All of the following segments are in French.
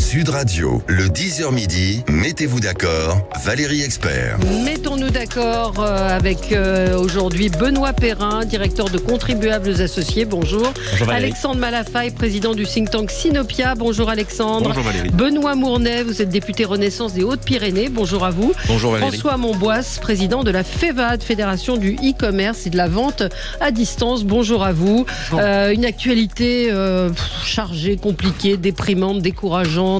Sud Radio, le 10h midi, mettez-vous d'accord, Valérie Expert. Mettons-nous d'accord avec aujourd'hui Benoît Perrin, directeur de Contribuables Associés. Bonjour. Bonjour Alexandre Malafaille, président du think tank Sinopia. Bonjour Alexandre. Bonjour Valérie. Benoît Mournet, vous êtes député Renaissance des Hautes-Pyrénées. Bonjour à vous. Bonjour Valérie. François Monboisse, président de la FEVAD, Fédération du e-commerce et de la vente à distance. Bonjour à vous. Une actualité chargée, compliquée, déprimante, décourageante,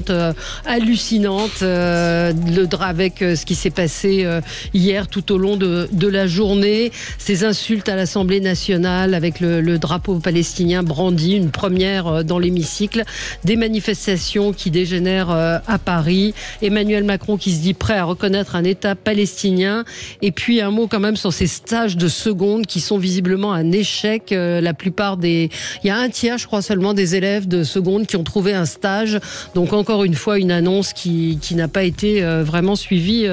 hallucinante, avec ce qui s'est passé hier tout au long de la journée, ces insultes à l'Assemblée nationale avec le drapeau palestinien brandi, une première dans l'hémicycle, des manifestations qui dégénèrent à Paris, Emmanuel Macron qui se dit prêt à reconnaître un État palestinien, et puis un mot quand même sur ces stages de seconde qui sont visiblement un échec. La plupart il y a un tiers, je crois seulement, des élèves de seconde qui ont trouvé un stage. Donc encore une fois, une annonce qui n'a pas été vraiment suivie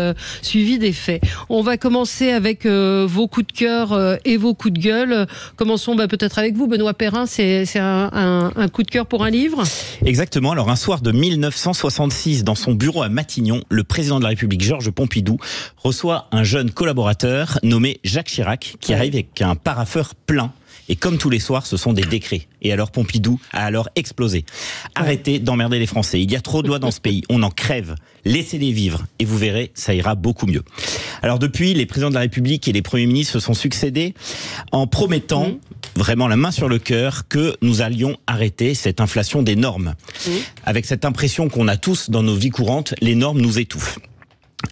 des faits. On va commencer avec vos coups de cœur et vos coups de gueule. Commençons peut-être avec vous, Benoît Perrin. C'est un coup de cœur pour un livre ? Exactement. Alors un soir de 1966, dans son bureau à Matignon, le président de la République, Georges Pompidou, reçoit un jeune collaborateur nommé Jacques Chirac, qui arrive avec un parapheur plein. Et comme tous les soirs, ce sont des décrets. Et alors Pompidou a alors explosé. Arrêtez d'emmerder les Français. Il y a trop de lois dans ce pays. On en crève. Laissez-les vivre. Et vous verrez, ça ira beaucoup mieux. Alors depuis, les présidents de la République et les premiers ministres se sont succédés en promettant, vraiment la main sur le cœur, que nous allions arrêter cette inflation des normes. Avec cette impression qu'on a tous dans nos vies courantes, les normes nous étouffent.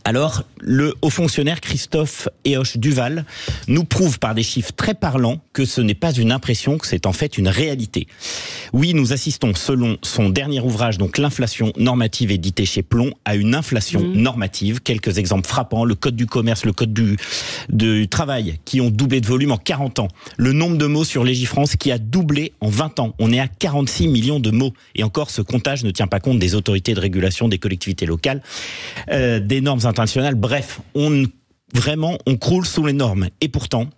Alors, le haut fonctionnaire Christophe Héoche-Duval nous prouve par des chiffres très parlants que ce n'est pas une impression, que c'est en fait une réalité. Oui, nous assistons, selon son dernier ouvrage, donc l'inflation normative édité chez Plomb, à une inflation normative. Quelques exemples frappants, le code du commerce, le code du travail, qui ont doublé de volume en 40 ans. Le nombre de mots sur Légifrance qui a doublé en 20 ans. On est à 46 millions de mots. Et encore, ce comptage ne tient pas compte des autorités de régulation, des collectivités locales, des normes internationales. Bref, on croule sous les normes. Et pourtant,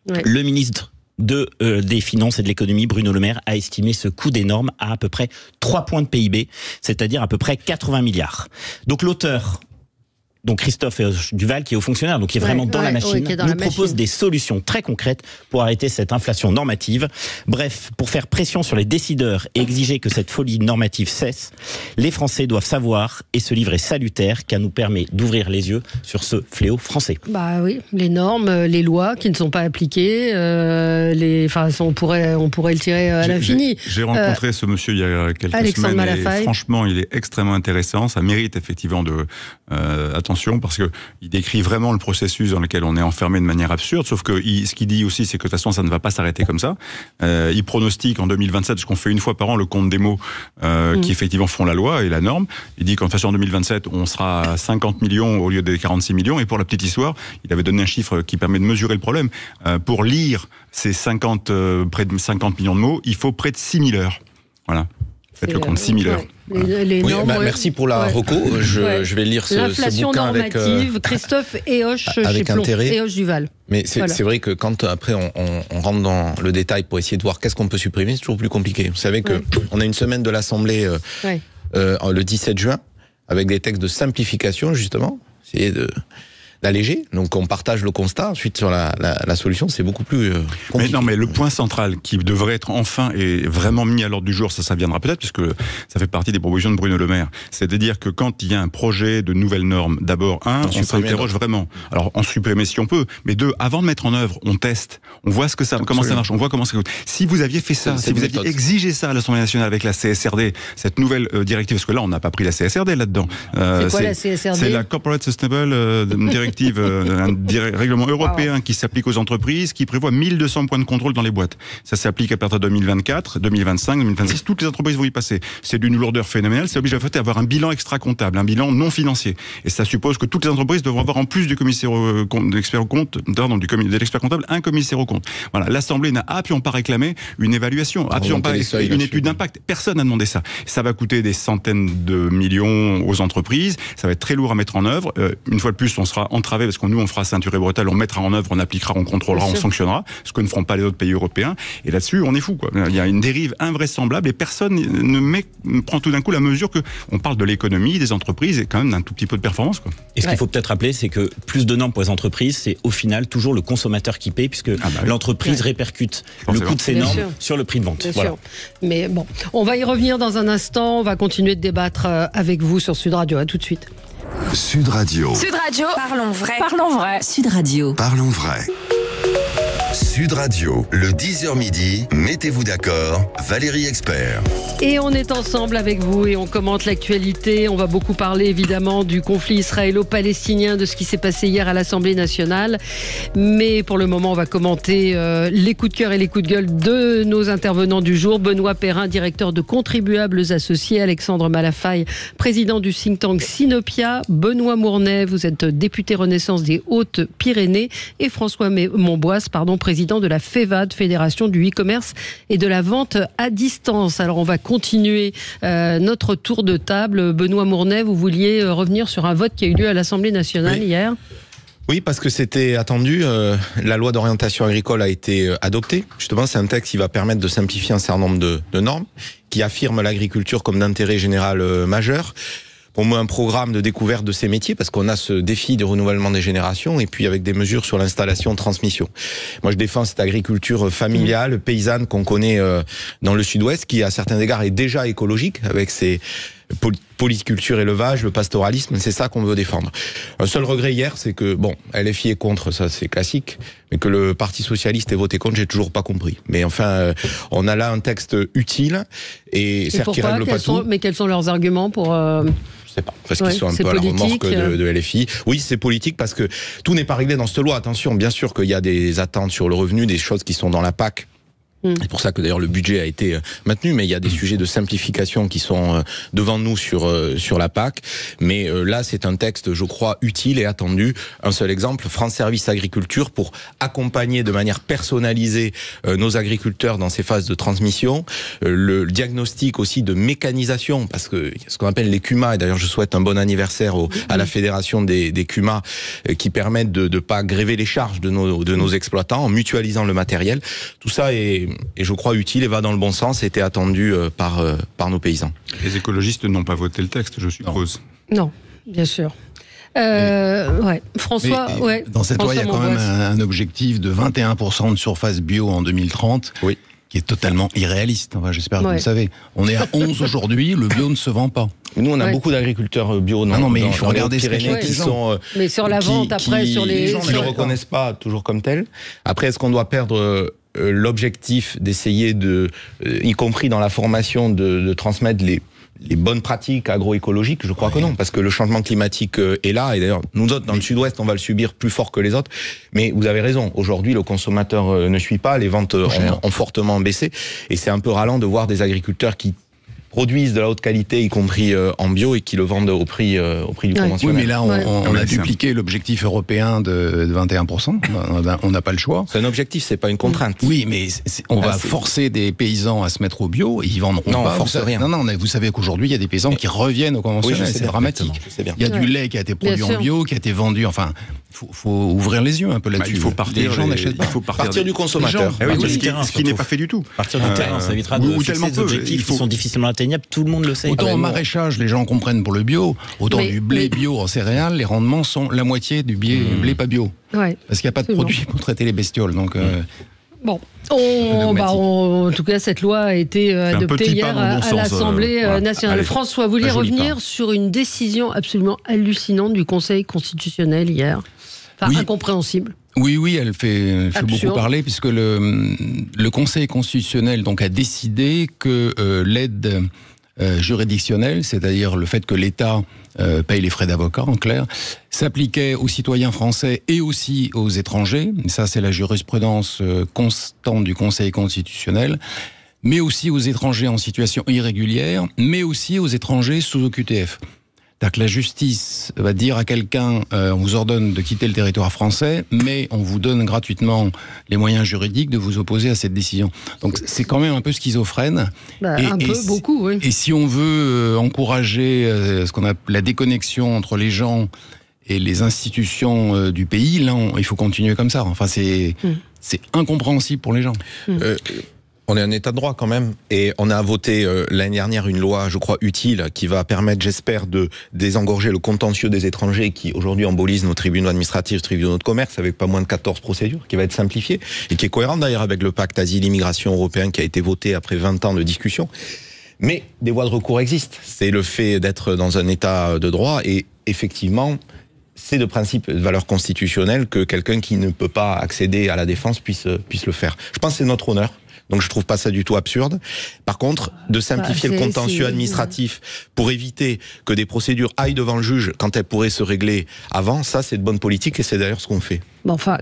le ministre des Finances et de l'Économie, Bruno Le Maire, a estimé ce coût des normes à peu près 3 points de PIB, c'est-à-dire à peu près 80 milliards. Donc l'auteur, Christophe Duval, qui est haut fonctionnaire, donc qui est vraiment dans la machine, nous propose des solutions très concrètes pour arrêter cette inflation normative. Bref, pour faire pression sur les décideurs et exiger que cette folie normative cesse, les Français doivent savoir, et ce livre est salutaire, car nous permet d'ouvrir les yeux sur ce fléau français. Bah oui, les normes, les lois qui ne sont pas appliquées, on pourrait le tirer à l'infini. J'ai rencontré ce monsieur il y a quelques Alexandre semaines, Malafaille. et franchement, il est extrêmement intéressant. Ça mérite effectivement attention, parce que il décrit vraiment le processus dans lequel on est enfermé de manière absurde, sauf que ce qu'il dit aussi, c'est que de toute façon ça ne va pas s'arrêter comme ça. Il pronostique en 2027, ce qu'on fait une fois par an, le compte des mots qui effectivement font la loi et la norme. Il dit qu'en fait en 2027 on sera à 50 millions au lieu des 46 millions, et pour la petite histoire, il avait donné un chiffre qui permet de mesurer le problème. Pour lire ces près de 50 millions de mots, il faut près de 6000 heures. Voilà. Faites le compte, 6000 heures. Merci pour la reco. Je vais lire ce bouquin avec Christophe Héoche avec intérêt. Héoche-Duval. Mais c'est vrai que quand après on rentre dans le détail pour essayer de voir qu'est-ce qu'on peut supprimer, c'est toujours plus compliqué. Vous savez que on a une semaine de l'Assemblée le 17 juin avec des textes de simplification justement, essayer d'alléger. Donc on partage le constat. Ensuite sur la solution, c'est beaucoup plus compliqué. Mais le point central qui devrait être enfin et vraiment mis à l'ordre du jour, ça viendra peut-être, puisque ça fait partie des propositions de Bruno Le Maire. C'est-à-dire que quand il y a un projet de nouvelles normes, d'abord on s'interroge vraiment. Alors en supprimer si on peut, mais deux, avant de mettre en œuvre, on teste, on voit comment ça marche, on voit comment ça coûte. Si vous aviez fait ça, si vous aviez exigé ça à l'Assemblée nationale avec la CSRD, cette nouvelle directive, parce que là on n'a pas pris la CSRD là-dedans. C'est quoi la CSRD ? C'est la Corporate Sustainable Directive, un règlement européen qui s'applique aux entreprises, qui prévoit 1200 points de contrôle dans les boîtes. Ça s'applique à partir de 2024, 2025, 2026. Toutes les entreprises vont y passer. C'est d'une lourdeur phénoménale. Ça oblige à avoir un bilan extra-comptable, un bilan non financier. Et ça suppose que toutes les entreprises devront avoir, en plus du commissaire de l'expert comptable, un commissaire au compte. Voilà. L'Assemblée n'a absolument pas réclamé une évaluation, absolument pas une étude d'impact. Personne n'a demandé ça. Ça va coûter des centaines de millions aux entreprises. Ça va être très lourd à mettre en œuvre. Une fois de plus, on sera entraver, parce que nous, on fera ceinture et bretelles, on mettra en œuvre, on appliquera, on contrôlera, on sanctionnera, ce que ne feront pas les autres pays européens. Et là-dessus, on est fou, quoi. Il y a une dérive invraisemblable et personne ne prend tout d'un coup la mesure que on parle de l'économie, des entreprises et quand même d'un tout petit peu de performance, quoi. Et ce qu'il faut peut-être rappeler, c'est que plus de normes pour les entreprises, c'est au final toujours le consommateur qui paye, puisque l'entreprise répercute le coût de ces normes sur le prix de vente. Voilà. Mais bon, on va y revenir dans un instant. On va continuer de débattre avec vous sur Sud Radio. À tout de suite. Sud Radio. Sud Radio. Parlons vrai. Parlons vrai. Sud Radio. Parlons vrai. Sud Radio, le 10h midi, mettez-vous d'accord, Valérie Expert. Et on est ensemble avec vous et on commente l'actualité. On va beaucoup parler évidemment du conflit israélo-palestinien, de ce qui s'est passé hier à l'Assemblée nationale. Mais pour le moment, on va commenter les coups de cœur et les coups de gueule de nos intervenants du jour. Benoît Perrin, directeur de Contribuables Associés. Alexandre Malafaille, président du think tank Sinopia. Benoît Mournet, vous êtes député Renaissance des Hautes-Pyrénées. Et François Montboisse, président de la FEVAD, Fédération du e-commerce et de la vente à distance. Alors on va continuer notre tour de table. Benoît Mournet, vous vouliez revenir sur un vote qui a eu lieu à l'Assemblée nationale hier. Oui, parce que c'était attendu. La loi d'orientation agricole a été adoptée. Justement, c'est un texte qui va permettre de simplifier un certain nombre de normes, qui affirme l'agriculture comme d'intérêt général majeur. Pour moi, un programme de découverte de ces métiers, parce qu'on a ce défi du renouvellement des générations, et puis avec des mesures sur l'installation, transmission. Moi, je défends cette agriculture familiale, paysanne qu'on connaît dans le sud-ouest, qui à certains égards est déjà écologique, avec ses polyculture, élevage, le pastoralisme, c'est ça qu'on veut défendre. Un seul regret hier, c'est que, bon, LFI est contre, ça c'est classique, mais que le Parti Socialiste ait voté contre, j'ai toujours pas compris. Mais enfin, on a là un texte utile, et certes qui règle pas tout. Mais quels sont leurs arguments pour... Je sais pas, parce qu'ils sont un peu à la remorque de LFI. Oui, c'est politique parce que tout n'est pas réglé dans cette loi. Attention, bien sûr qu'il y a des attentes sur le revenu, des choses qui sont dans la PAC. C'est pour ça que d'ailleurs le budget a été maintenu, mais il y a des sujets de simplification qui sont devant nous sur la PAC. Mais là, c'est un texte, je crois, utile et attendu. Un seul exemple, France Service Agriculture, pour accompagner de manière personnalisée nos agriculteurs dans ces phases de transmission. Le diagnostic aussi de mécanisation, parce que ce qu'on appelle les CUMA, et d'ailleurs je souhaite un bon anniversaire à la fédération des CUMA, qui permettent de ne pas gréver les charges de nos exploitants en mutualisant le matériel. Tout ça est je crois utile et va dans le bon sens, était attendu par nos paysans. Les écologistes n'ont pas voté le texte, je suppose. Non, bien sûr. François, dans cette loi, il y a quand même un objectif de 21% de surface bio en 2030. Oui. Qui est totalement irréaliste. Enfin, j'espère que vous le savez. On est à 11 aujourd'hui, le bio ne se vend pas. Nous, on a beaucoup d'agriculteurs bio. Non, mais il faut regarder ce qui sont. Mais sur la vente, après, sur les gens ne le reconnaissent pas toujours comme tel. Après, est-ce qu'on doit perdre l'objectif d'essayer y compris dans la formation, de transmettre les bonnes pratiques agroécologiques? Je crois que non, parce que le changement climatique est là, et d'ailleurs, nous autres, dans le sud-ouest, on va le subir plus fort que les autres. Mais vous avez raison, aujourd'hui, le consommateur ne suit pas, les ventes ont fortement baissé, et c'est un peu ralent de voir des agriculteurs qui produisent de la haute qualité, y compris en bio, et qui le vendent au prix du conventionnel. Oui, mais là, on a dupliqué l'objectif européen de 21%. On n'a pas le choix. C'est un objectif, c'est pas une contrainte. Oui, mais on va forcer des paysans à se mettre au bio, et ils vendront pas. Non, on force rien. Non, mais vous savez qu'aujourd'hui, il y a des paysans qui reviennent au conventionnel. Oui, c'est dramatique. Il y a du lait qui a été produit en bio, qui a été vendu. Enfin, faut ouvrir les yeux un peu là-dessus. Il faut partir. Les gens n'achètent pas. Il faut partir du consommateur. Ce qui n'est pas fait du tout. Partir du terrain, ça évitera de fixer des objectifs qui sont difficilement atteignables. Tout le monde le sait. Autant en maraîchage, les gens comprennent pour le bio, autant du blé bio en céréales, les rendements sont la moitié du blé pas bio. Ouais, parce qu'il n'y a pas de produit pour traiter les bestioles. Donc, bon, en tout cas, cette loi a été adoptée hier à l'Assemblée nationale. François, vous vouliez revenir sur une décision absolument hallucinante du Conseil constitutionnel hier, incompréhensible. Oui, elle fait beaucoup parler, puisque le Conseil constitutionnel donc a décidé que l'aide juridictionnelle, c'est-à-dire le fait que l'État paye les frais d'avocat, en clair, s'appliquait aux citoyens français et aussi aux étrangers. Ça, c'est la jurisprudence constante du Conseil constitutionnel, mais aussi aux étrangers en situation irrégulière, mais aussi aux étrangers sous OQTF. C'est-à-dire que la justice va dire à quelqu'un on vous ordonne de quitter le territoire français, mais on vous donne gratuitement les moyens juridiques de vous opposer à cette décision. Donc c'est quand même un peu schizophrène. Beaucoup, oui. Et si on veut encourager ce qu'on appelle la déconnexion entre les gens et les institutions du pays, là, il faut continuer comme ça. Enfin, c'est incompréhensible pour les gens. On est un État de droit quand même, et on a voté l'année dernière une loi, je crois, utile, qui va permettre, j'espère, de désengorger le contentieux des étrangers qui aujourd'hui embolisent nos tribunaux administratifs, tribunaux de commerce, avec pas moins de 14 procédures, qui va être simplifiée, et qui est cohérente d'ailleurs avec le pacte asile-immigration européen qui a été voté après 20 ans de discussion. Mais des voies de recours existent. C'est le fait d'être dans un État de droit, et effectivement, c'est de principe de valeur constitutionnelle que quelqu'un qui ne peut pas accéder à la défense puisse le faire. Je pense que c'est notre honneur. Donc je trouve pas ça du tout absurde. Par contre, de simplifier le contentieux administratif pour éviter que des procédures aillent devant le juge quand elles pourraient se régler avant, ça c'est de bonne politique et c'est d'ailleurs ce qu'on fait. Bon, enfin,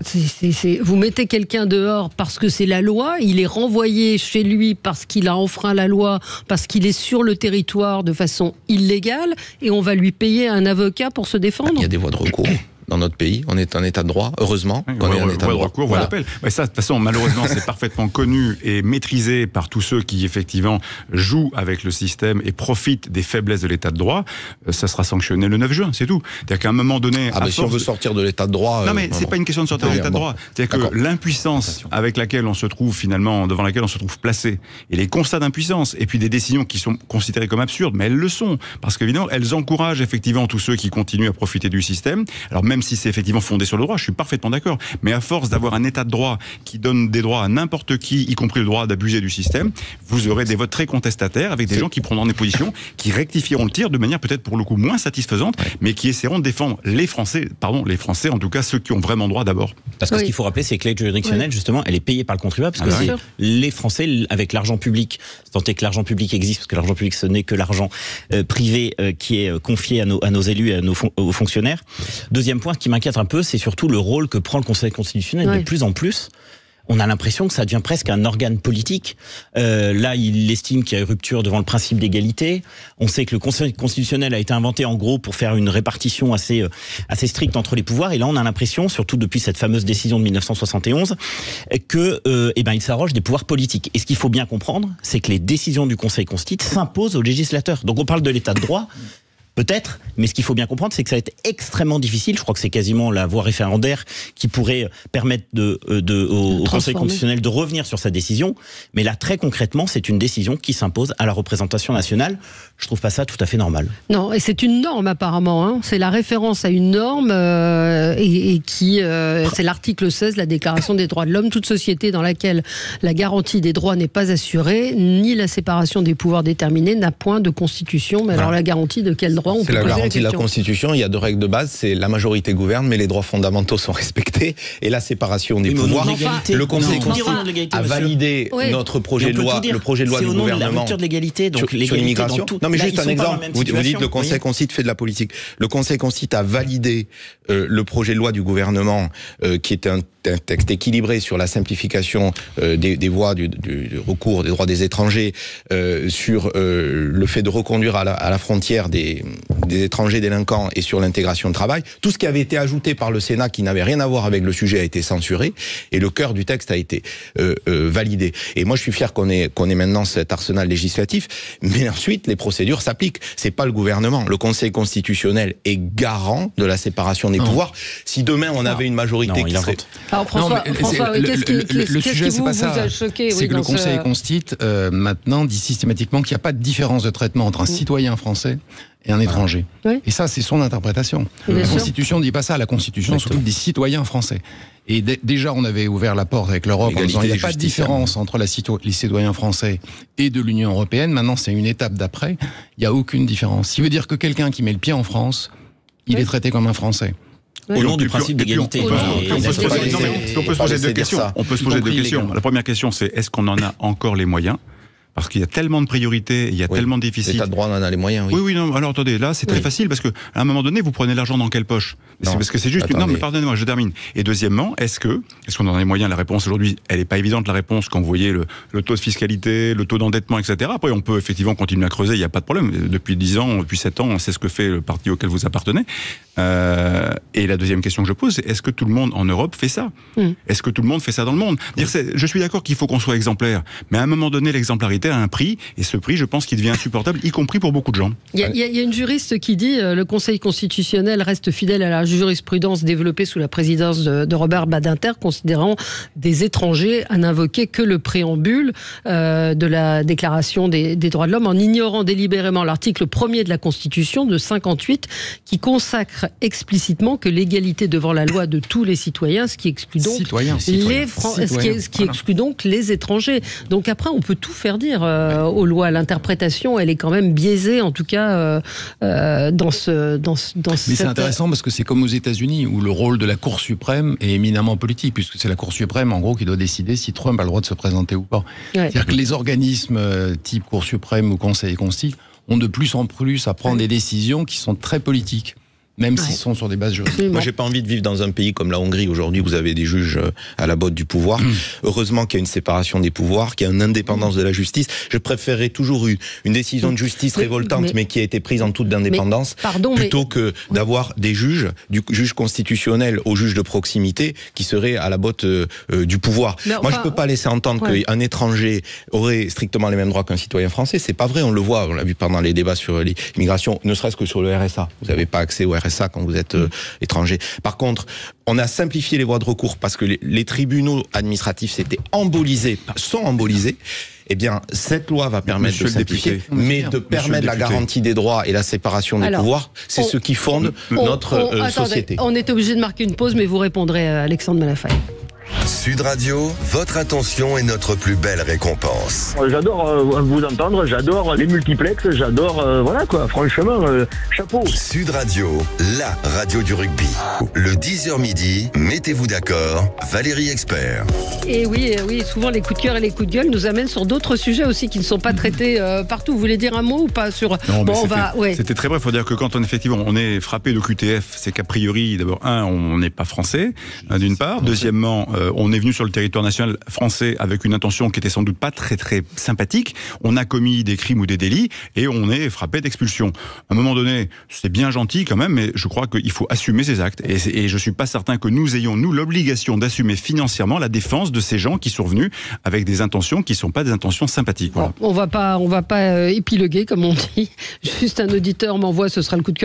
vous mettez quelqu'un dehors parce que c'est la loi, il est renvoyé chez lui parce qu'il a enfreint la loi, parce qu'il est sur le territoire de façon illégale, et on va lui payer un avocat pour se défendre. Il y a des voies de recours. Dans notre pays, on est un État de droit, heureusement qu'on est un État de droit. Recours, voilà. Mais ça, de toute façon, malheureusement, c'est parfaitement connu et maîtrisé par tous ceux qui, effectivement, jouent avec le système et profitent des faiblesses de l'État de droit. Ça sera sanctionné le 9 juin, c'est tout. C'est-à-dire qu'à un moment donné... si on veut sortir de l'État de droit... Non, mais c'est pas une question de sortir de l'État de droit. C'est-à-dire que l'impuissance avec laquelle on se trouve, finalement, devant laquelle on se trouve placé, et les constats d'impuissance, et puis des décisions qui sont considérées comme absurdes, mais elles le sont. Parce qu'évidemment, elles encouragent, effectivement, tous ceux qui continuent à profiter du système. Alors, même si c'est effectivement fondé sur le droit, je suis parfaitement d'accord. Mais à force d'avoir un État de droit qui donne des droits à n'importe qui, y compris le droit d'abuser du système, vous aurez des votes très contestataires avec des gens qui prendront des positions, qui rectifieront le tir de manière peut-être pour le coup moins satisfaisante, mais qui essaieront de défendre les Français, en tout cas ceux qui ont vraiment droit d'abord. Parce que ce qu'il faut rappeler, c'est que l'aide juridictionnelle, justement, elle est payée par le contribuable, parce que c'est les Français, avec l'argent public, tant est que l'argent public existe, parce que l'argent public, ce n'est que l'argent privé qui est confié à nos élus et aux fonctionnaires. Deuxième point qui m'inquiète un peu, c'est surtout le rôle que prend le Conseil constitutionnel. De plus en plus, on a l'impression que ça devient presque un organe politique. Là, il estime qu'il y a une rupture devant le principe d'égalité. On sait que le Conseil constitutionnel a été inventé en gros pour faire une répartition assez stricte entre les pouvoirs. Et là, on a l'impression, surtout depuis cette fameuse décision de 1971, que il s'arroge des pouvoirs politiques. Et ce qu'il faut bien comprendre, c'est que les décisions du Conseil constitutionnel s'imposent aux législateurs. Donc on parle de l'état de droit. Peut-être, mais ce qu'il faut bien comprendre, c'est que ça va être extrêmement difficile. Je crois que c'est quasiment la voie référendaire qui pourrait permettre au Conseil constitutionnel de revenir sur sa décision. Mais là, très concrètement, c'est une décision qui s'impose à la représentation nationale. Je trouve pas ça tout à fait normal. Non, et c'est une norme apparemment. Hein. C'est la référence à une norme c'est l'article 16 de la Déclaration des droits de l'homme. Toute société dans laquelle la garantie des droits n'est pas assurée, ni la séparation des pouvoirs déterminés, n'a point de constitution. Mais alors la garantie de quel droit? C'est la garantie de la Constitution. Il y a deux règles de base. C'est la majorité gouverne, mais les droits fondamentaux sont respectés. Et la séparation des pouvoirs. Le Conseil constitutionnel a validé notre projet de loi, le projet de loi du gouvernement. La rupture de l'égalité, donc sur l'immigration. Non, mais juste un exemple. Vous dites le Conseil constitutionnel fait de la politique. Le Conseil constitutionnel a validé le projet de loi du gouvernement, qui est un texte équilibré sur la simplification des voies du recours des droits des étrangers, sur le fait de reconduire à la frontière des étrangers délinquants et sur l'intégration de travail. Tout ce qui avait été ajouté par le Sénat qui n'avait rien à voir avec le sujet a été censuré et le cœur du texte a été validé. Et moi je suis fier qu'on ait maintenant cet arsenal législatif, mais ensuite les procédures s'appliquent. C'est pas le gouvernement. Le Conseil constitutionnel est garant de la séparation des pouvoirs. Si demain on avait une majorité qui serait... Alors François, le sujet c'est pas ça. C'est que le Conseil constitue maintenant dit systématiquement qu'il n'y a pas de différence de traitement entre un citoyen français et un étranger. Oui. Et ça, c'est son interprétation. La Constitution ne dit pas ça. La Constitution s'occupe des citoyens français. Et déjà, on avait ouvert la porte avec l'Europe en disant qu'il n'y a pas de différence entre les citoyens français et de l'Union européenne. Maintenant, c'est une étape d'après. Il n'y a aucune différence. Ce qui veut dire que quelqu'un qui met le pied en France, il est traité comme un Français. Au nom du principe d'égalité. On peut se poser deux questions. On peut se poser deux questions. La première question, c'est est-ce qu'on en a encore les moyens ? Parce qu'il y a tellement de priorités, il y a tellement de déficits. L'État de droit, on en a les moyens, oui. Oui, non, alors attendez, là, c'est très facile, parce qu'à un moment donné, vous prenez l'argent dans quelle poche? Parce que c'est juste... Non, mais pardonnez-moi, je termine. Et deuxièmement, est-ce qu'on en a les moyens? La réponse aujourd'hui, elle n'est pas évidente, la réponse, quand vous voyez le taux de fiscalité, le taux d'endettement, etc. Après, on peut effectivement continuer à creuser, il n'y a pas de problème. Depuis 10 ans, depuis 7 ans, c'est ce que fait le parti auquel vous appartenez. Et la deuxième question que je pose, c'est est-ce que tout le monde en Europe fait ça? Est-ce que tout le monde fait ça dans le monde? Je suis d'accord qu'il faut qu'on soit exemplaire, mais à un moment donné, l'exemplarité, société a un prix, et ce prix, je pense qu'il devient insupportable, y compris pour beaucoup de gens. Il y a une juriste qui dit le Conseil constitutionnel reste fidèle à la jurisprudence développée sous la présidence de Robert Badinter, considérant des étrangers à n'invoquer que le préambule de la Déclaration des droits de l'homme, en ignorant délibérément l'article 1er de la Constitution de 58 qui consacre explicitement que l'égalité devant la loi de tous les citoyens, ce qui exclut donc exclut donc les étrangers. Donc après, on peut tout faire dire aux lois. L'interprétation, elle est quand même biaisée, en tout cas dans Mais c'est intéressant parce que c'est comme aux États-Unis où le rôle de la Cour suprême est éminemment politique, puisque c'est la Cour suprême, en gros, qui doit décider si Trump a le droit de se présenter ou pas. C'est-à-dire que les organismes type Cour suprême ou Conseil consti ont de plus en plus à prendre des décisions qui sont très politiques. Même s'ils sont sur des bases juridiques. Moi, j'ai pas envie de vivre dans un pays comme la Hongrie. Aujourd'hui, vous avez des juges à la botte du pouvoir. Heureusement qu'il y a une séparation des pouvoirs, qu'il y a une indépendance de la justice. Je préférerais toujours une décision de justice révoltante, mais qui a été prise en toute indépendance, plutôt que d'avoir des juges, du juge constitutionnel au juge de proximité, qui seraient à la botte du pouvoir. Moi, je peux pas laisser entendre qu'un étranger aurait strictement les mêmes droits qu'un citoyen français. C'est pas vrai. On le voit. On l'a vu pendant les débats sur l'immigration, ne serait-ce que sur le RSA. Vous n'avez pas accès au RSA quand vous êtes étranger. Par contre, on a simplifié les voies de recours parce que les tribunaux administratifs sont embolisés. Eh bien, cette loi va permettre de simplifier, mais de permettre la garantie des droits et la séparation des pouvoirs, c'est ce qui fonde notre société. On est obligé de marquer une pause, mais vous répondrez à Alexandre Malafaye. Sud Radio, votre attention est notre plus belle récompense. J'adore vous entendre, j'adore les multiplexes, j'adore, voilà quoi, franchement, chapeau. Sud Radio, la radio du rugby. Le 10h midi, mettez-vous d'accord, Valérie Expert. Et oui, souvent les coups de cœur et les coups de gueule nous amènent sur d'autres sujets aussi qui ne sont pas traités partout. Vous voulez dire un mot ou pas sur... Non, c'était très bref. Il faut dire que quand on est frappé de QTF, c'est qu'a priori, d'abord, on n'est pas français, d'une part. Deuxièmement, on est venu sur le territoire national français avec une intention qui était sans doute pas très très sympathique. On a commis des crimes ou des délits et on est frappé d'expulsion. À un moment donné, c'est bien gentil quand même, mais je crois qu'il faut assumer ces actes. Et je suis pas certain que nous ayons, l'obligation d'assumer financièrement la défense de ces gens qui sont venus avec des intentions qui sont pas des intentions sympathiques. Voilà. On va pas épiloguer, comme on dit. Juste un auditeur m'envoie, ce sera le coup de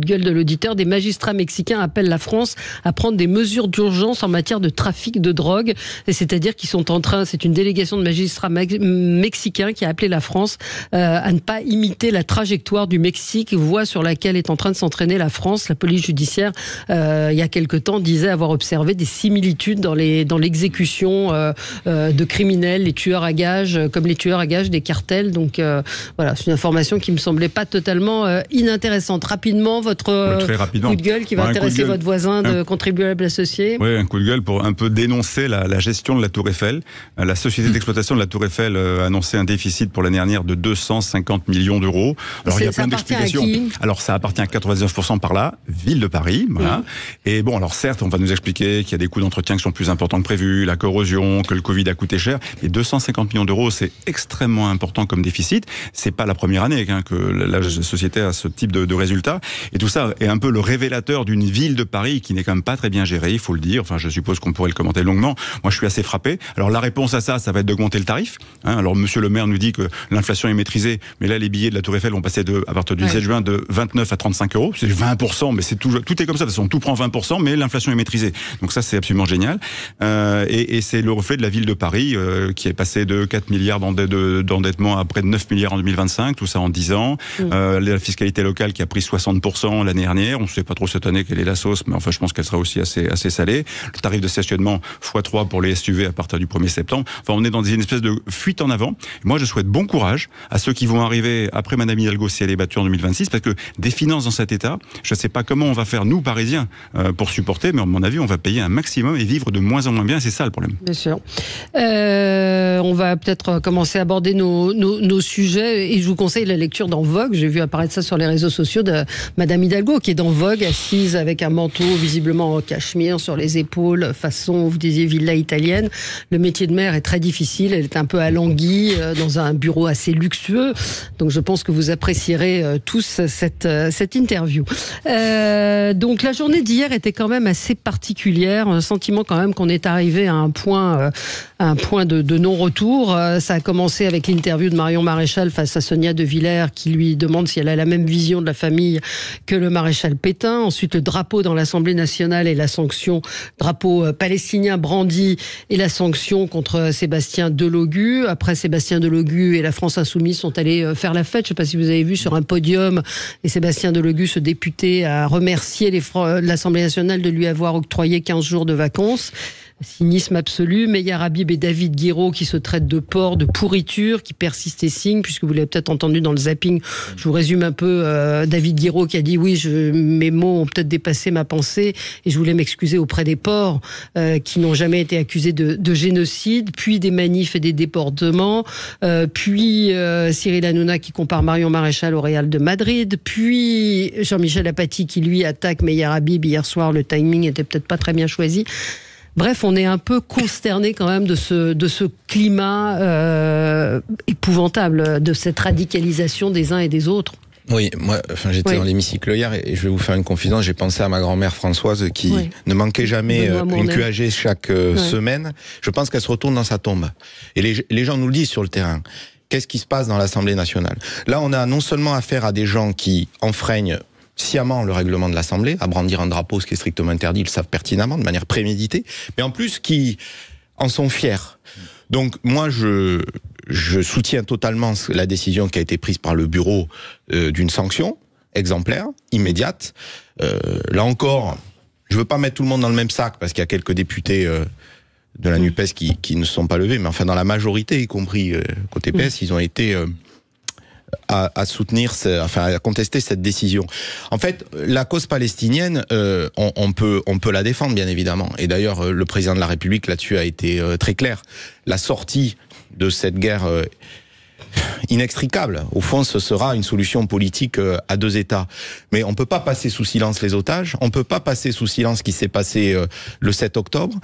gueule de l'auditeur. Des magistrats mexicains appellent la France à prendre des mesures d'urgence en matière de trafic de drogue, c'est-à-dire qu'ils sont en train, c'est une délégation de magistrats mexicains qui a appelé la France à ne pas imiter la trajectoire du Mexique, voie sur laquelle est en train de s'entraîner la France. La police judiciaire, il y a quelque temps, disait avoir observé des similitudes dans l'exécution de criminels, les tueurs à gages, comme les tueurs à gages des cartels. Donc voilà, c'est une information qui me semblait pas totalement inintéressante. Rapidement, votre coup de gueule qui va intéresser votre voisin de contribuable associé. Oui, un coup de gueule pour un peu dénoncer la gestion de la Tour Eiffel. La société d'exploitation de la Tour Eiffel a annoncé un déficit pour l'année dernière de 250 millions d'euros. Alors il y a plein d'explications. Alors ça appartient à 99% par la ville de Paris. Voilà. Et bon, alors certes, on va nous expliquer qu'il y a des coûts d'entretien qui sont plus importants que prévu, la corrosion, que le Covid a coûté cher. Mais 250 millions d'euros, c'est extrêmement important comme déficit. C'est pas la première année que la société a ce type de résultats. Et tout ça est un peu le révélateur d'une ville de Paris qui n'est quand même pas très bien gérée, il faut le dire. Enfin, je suppose qu'on pourrait le commenter longuement. Moi, je suis assez frappé. Alors, la réponse à ça va être d'augmenter le tarif. Alors, monsieur le maire nous dit que l'inflation est maîtrisée, mais là, les billets de la Tour Eiffel vont passer à partir du 17 juin de 29 à 35 euros. C'est 20%, mais tout est comme ça. De toute façon, tout prend 20%, mais l'inflation est maîtrisée. Donc ça, c'est absolument génial. Et c'est le reflet de la ville de Paris qui est passé de 4 milliards d'endettement à près de 9 milliards en 2025, tout ça en 10 ans. La fiscalité locale qui a pris 60% l'année dernière. On ne sait pas trop cette année quelle est la sauce, mais enfin, je pense qu'elle sera aussi assez salée. Le tarif de stationnement x3 pour les SUV à partir du 1er septembre. Enfin, on est dans une espèce de fuite en avant. Moi, je souhaite bon courage à ceux qui vont arriver après Madame Hidalgo si elle est battue en 2026, parce que des finances dans cet état, je ne sais pas comment on va faire, nous, Parisiens, pour supporter, mais à mon avis, on va payer un maximum et vivre de moins en moins bien. C'est ça le problème. Bien sûr. On va peut-être commencer à aborder nos sujets, et je vous conseille la lecture dans Vogue. J'ai vu apparaître ça sur les réseaux sociaux de Madame Hidalgo, qui est dans Vogue, assise avec un manteau visiblement en cachemire sur les épaules, façon vous disiez villa italienne. Le métier de maire est très difficile. Elle est un peu alanguie dans un bureau assez luxueux. Donc je pense que vous apprécierez tous cette interview. Donc la journée d'hier était quand même assez particulière. Un sentiment quand même qu'on est arrivé à un point de non-retour. Ça a commencé avec l'interview de Marion Maréchal face à Sonia De Villers qui lui demande si elle a la même vision de la famille que le maréchal Pétain. Ensuite, le drapeau dans l'Assemblée nationale et la sanction, drapeau palestinien brandi et la sanction contre Sébastien Delogu. Après, Sébastien Delogu et la France Insoumise sont allés faire la fête. Je ne sais pas si vous avez vu sur un podium. Et Sébastien Delogu, ce député, a remercié l'Assemblée nationale de lui avoir octroyé 15 jours de vacances. Cynisme absolu. Meyer Habib et David Guiraud qui se traitent de porc, de pourriture, qui persistent et signent, puisque vous l'avez peut-être entendu dans le zapping. Je vous résume un peu. David Guiraud qui a dit oui, mes mots ont peut-être dépassé ma pensée et je voulais m'excuser auprès des porcs qui n'ont jamais été accusés de génocide, puis des manifs et des débordements, puis Cyril Hanouna qui compare Marion Maréchal au Real de Madrid, puis Jean-Michel Apathy qui lui attaque Meyer Habib hier soir. Le timing était peut-être pas très bien choisi. Bref, on est un peu consterné quand même de ce climat épouvantable, de cette radicalisation des uns et des autres. Oui, moi, j'étais dans l'hémicycle hier et je vais vous faire une confidence. J'ai pensé à ma grand-mère Françoise qui ne manquait jamais une QAG chaque semaine. Je pense qu'elle se retourne dans sa tombe. Et les gens nous le disent sur le terrain. Qu'est-ce qui se passe dans l'Assemblée nationale? Là, on a non seulement affaire à des gens qui enfreignent sciemment le règlement de l'Assemblée, à brandir un drapeau, ce qui est strictement interdit, ils le savent pertinemment, de manière préméditée, mais en plus qui en sont fiers. Donc moi, je soutiens totalement la décision qui a été prise par le bureau d'une sanction exemplaire, immédiate. Là encore, je veux pas mettre tout le monde dans le même sac, parce qu'il y a quelques députés de la NUPES qui ne se sont pas levés, mais enfin dans la majorité, y compris côté PS, ils ont été... à soutenir, à contester cette décision. En fait, la cause palestinienne, on peut la défendre, bien évidemment. Et d'ailleurs, le président de la République là-dessus a été très clair. La sortie de cette guerre inextricable, au fond, ce sera une solution politique à deux États. Mais on peut pas passer sous silence les otages, on peut pas passer sous silence ce qui s'est passé le 7 octobre.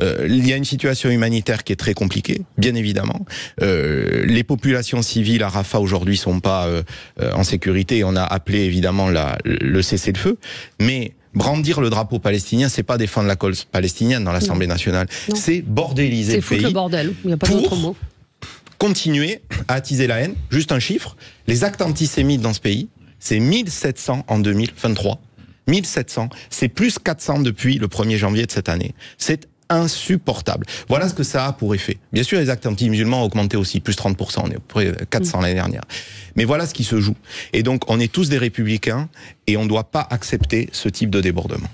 Il y a une situation humanitaire qui est très compliquée, bien évidemment. Les populations civiles à Rafah aujourd'hui sont pas en sécurité. On a appelé évidemment le cessez-le-feu, mais brandir le drapeau palestinien, c'est pas défendre la cause palestinienne dans l'Assemblée nationale, c'est bordéliser le pays. C'est foutre le bordel, il n'y a pas d'autre mot. Continuer à attiser la haine. Juste un chiffre, les actes antisémites dans ce pays, c'est 1700 en 2023. 1700, c'est plus 400 depuis le 1er janvier de cette année. C'est insupportable. Voilà ce que ça a pour effet. Bien sûr, les actes anti-musulmans ont augmenté aussi, plus 30%, on est à peu près 400 l'année dernière. Mais voilà ce qui se joue. Et donc, on est tous des républicains et on ne doit pas accepter ce type de débordement.